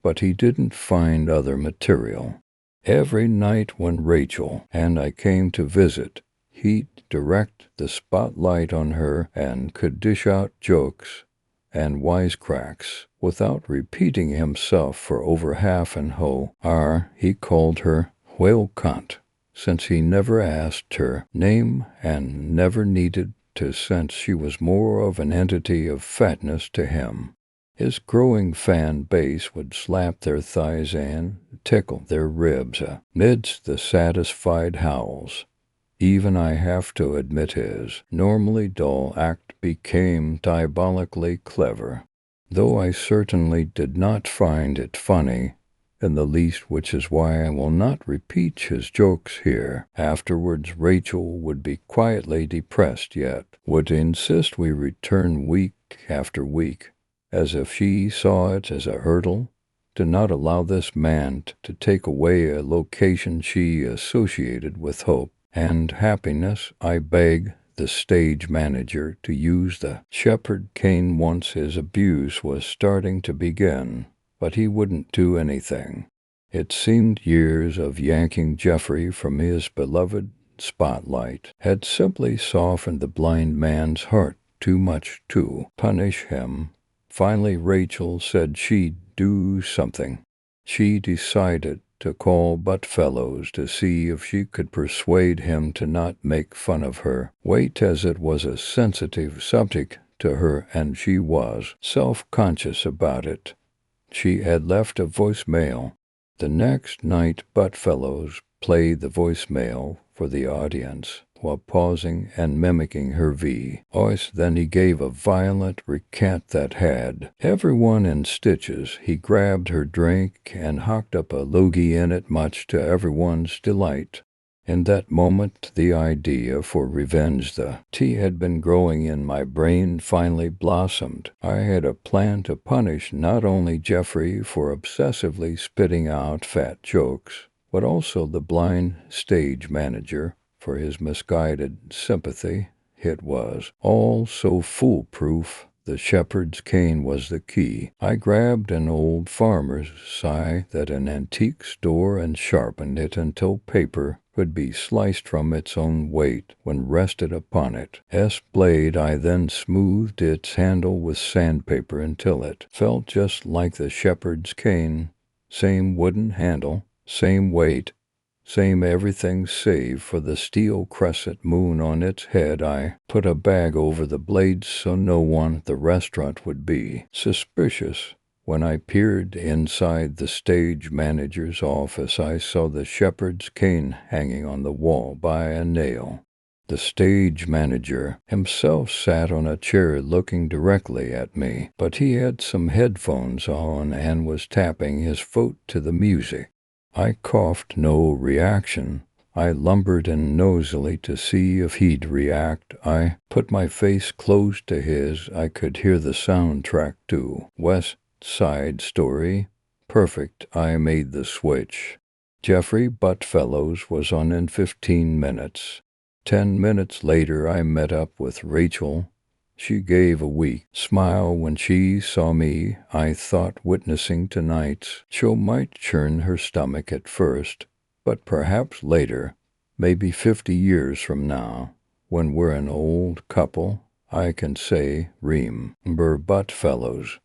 A: But he didn't find other material. Every night when Rachel and I came to visit, he'd direct the spotlight on her and could dish out jokes and wisecracks without repeating himself for over half an hour. He called her whale cunt, since he never asked her name and never needed to, since she was more of an entity of fatness to him. His growing fan base would slap their thighs and tickle their ribs amidst the satisfied howls. Even, I have to admit, his normally dull act became diabolically clever, though I certainly did not find it funny in the least, which is why I will not repeat his jokes here. Afterwards, Rachel would be quietly depressed, yet would insist we return week after week, as if she saw it as a hurdle to not allow this man to take away a location she associated with hope and happiness. I beg the stage manager to use the shepherd cane once his abuse was starting to begin, but he wouldn't do anything. It seemed years of yanking Jeffrey from his beloved spotlight had simply softened the blind man's heart too much to punish him. Finally, Rachel said she'd do something. She decided to call Buttfellows to see if she could persuade him to not make fun of her weight, as it was a sensitive subject to her and she was self-conscious about it. She had left a voicemail. The next night, Buttfellows played the voicemail for the audience while pausing and mimicking her voice. Then he gave a violent recant that had everyone in stitches. He grabbed her drink and hocked up a loogie in it, much to everyone's delight. In that moment, the idea for revenge, the tea had been growing in my brain, finally blossomed. I had a plan to punish not only Jeffrey for obsessively spitting out fat jokes, but also the blind stage manager for his misguided sympathy. It was all so foolproof. The shepherd's cane was the key. I grabbed an old farmer's scythe at an antique store and sharpened it until paper could be sliced from its own weight when rested upon it. Blade. I then smoothed its handle with sandpaper until it felt just like the shepherd's cane. Same wooden handle, same weight, same everything save for the steel crescent moon on its head. I put a bag over the blades so no one at the restaurant would be suspicious. When I peered inside the stage manager's office, I saw the shepherd's cane hanging on the wall by a nail. The stage manager himself sat on a chair looking directly at me, but he had some headphones on and was tapping his foot to the music. I coughed, no reaction. I lumbered in nosily to see if he'd react. I put my face close to his. I could hear the soundtrack to West Side Story perfect, I made the switch. Jeffrey Buttfellows was on in 15 minutes. 10 minutes later, I met up with Rachel. She gave a weak smile when she saw me. I thought witnessing tonight's show might churn her stomach at first, but perhaps later, maybe 50 years from now, when we're an old couple, I can say, remember Buttfellows,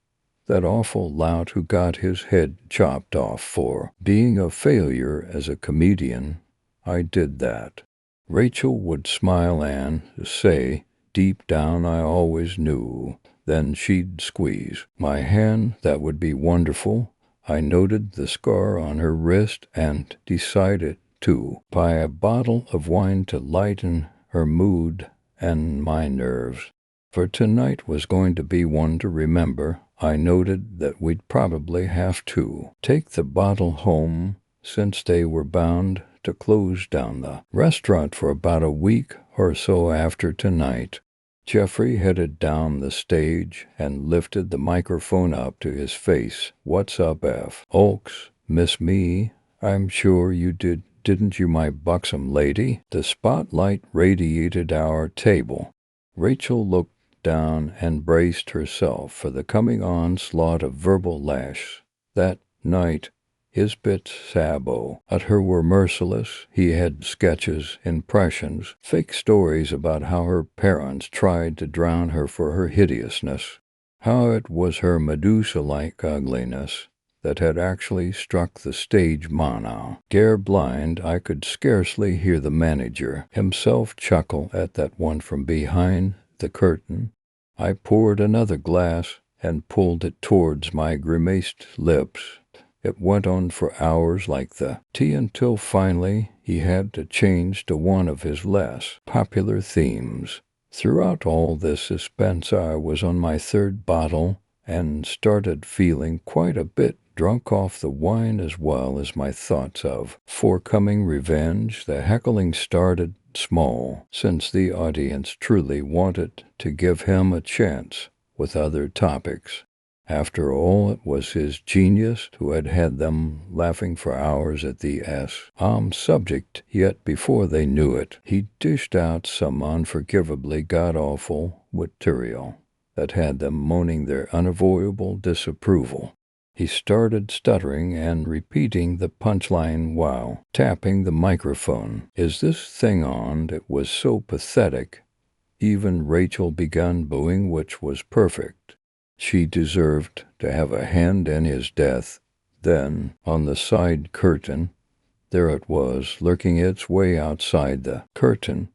A: that awful lout who got his head chopped off for being a failure as a comedian. I did that. Rachel would smile and say, deep down I always knew. Then she'd squeeze my hand. That would be wonderful. I noted the scar on her wrist and decided to buy a bottle of wine to lighten her mood and my nerves. For tonight was going to be one to remember. I noted that we'd probably have to take the bottle home, since they were bound to close down the restaurant for about a week or so after tonight. Jeffrey headed down the stage and lifted the microphone up to his face. "What's up, F. Oaks? Miss me? I'm sure you did, didn't you, my buxom lady?" The spotlight radiated our table. Rachel looked down and braced herself for the coming onslaught of verbal lash. That night, his bits sabo at her were merciless. He had sketches, impressions, fake stories about how her parents tried to drown her for her hideousness, how it was her Medusa-like ugliness that had actually struck the stage mono. Blind, I could scarcely hear the manager himself chuckle at that one from behind the curtain. I poured another glass and pulled it towards my grimaced lips. It went on for hours like the tea until finally he had to change to one of his less popular themes. Throughout all this suspense, I was on my third bottle and started feeling quite a bit drunk off the wine as well as my thoughts of forthcoming revenge. The heckling started small, since the audience truly wanted to give him a chance with other topics. After all, it was his genius who had had them laughing for hours at the subject, yet before they knew it, he dished out some unforgivably god-awful material that had them moaning their unavoidable disapproval. He started stuttering and repeating the punchline while tapping the microphone. "Is this thing on?" It was so pathetic. Even Rachel began booing, which was perfect. She deserved to have a hand in his death. Then, on the side curtain, there it was, lurking its way outside the curtain,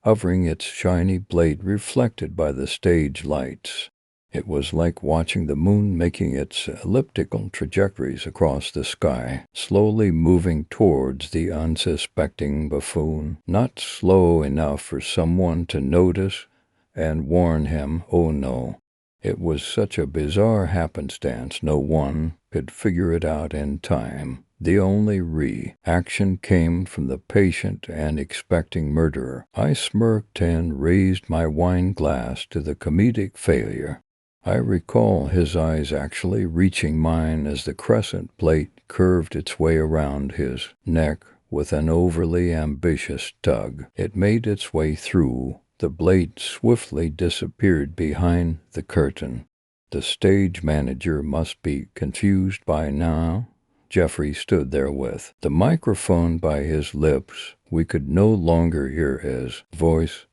A: hovering its shiny blade reflected by the stage lights. It was like watching the moon making its elliptical trajectories across the sky, slowly moving towards the unsuspecting buffoon, not slow enough for someone to notice and warn him. Oh no. It was such a bizarre happenstance, no one could figure it out in time. The only reaction came from the patient and expecting murderer. I smirked and raised my wine glass to the comedic failure. I recall his eyes actually reaching mine as the crescent plate curved its way around his neck with an overly ambitious tug. It made its way through. The blade swiftly disappeared behind the curtain. The stage manager must be confused by now. Jeffrey stood there with the microphone by his lips. We could no longer hear his voice.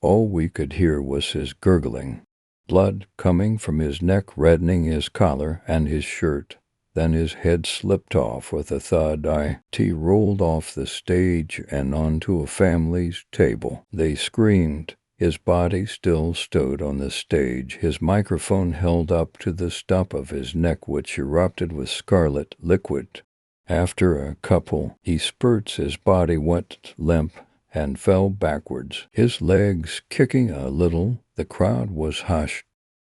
A: All we could hear was his gurgling, blood coming from his neck reddening his collar and his shirt. Then his head slipped off with a thud. He rolled off the stage and onto a family's table. They screamed. His body still stood on the stage, his microphone held up to the stump of his neck, which erupted with scarlet liquid. After a couple spurts, his body went limp and fell backwards, his legs kicking a little. The crowd was hushed.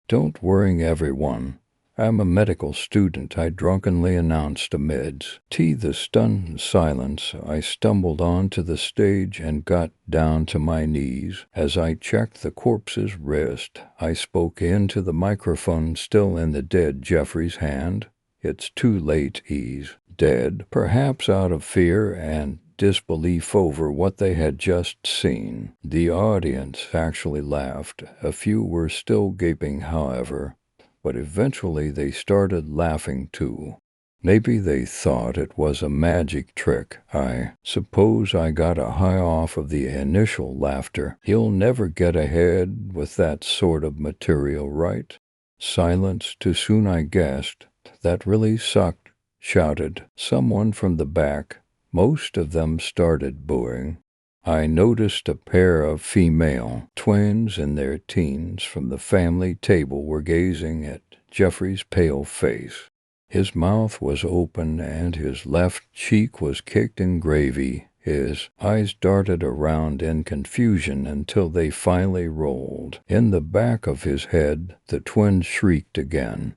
A: "Don't worry, everyone. I'm a medical student," I drunkenly announced amidst the stunned silence. I stumbled onto the stage and got down to my knees. As I checked the corpse's wrist, I spoke into the microphone still in the dead Jeffrey's hand. it's too late. He's dead, perhaps out of fear and disbelief over what they had just seen. The audience actually laughed. A few were still gaping, however, but eventually they started laughing too. Maybe they thought it was a magic trick. I suppose I got a high off of the initial laughter. He'll never get ahead with that sort of material, right? Silence. Too soon I guessed. That really sucked, shouted someone from the back. Most of them started booing. I noticed a pair of female twins in their teens from the family table were gazing at Jeffrey's pale face. His mouth was open and his left cheek was caked in gravy. His eyes darted around in confusion until they finally rolled. In the back of his head, the twin shrieked again.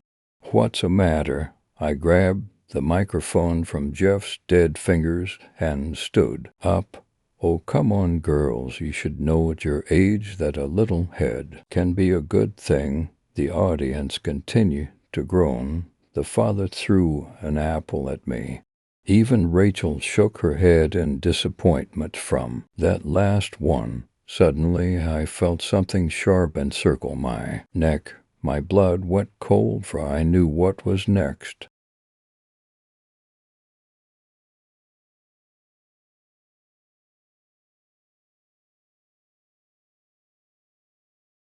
A: "What's the matter?" I grabbed the microphone from Jeff's dead fingers and stood up. "Oh, come on, girls, you should know at your age that a little head can be a good thing." The audience continued to groan. The father threw an apple at me. Even Rachel shook her head in disappointment from that last one. Suddenly I felt something sharp encircle my neck. My blood went cold, for I knew what was next.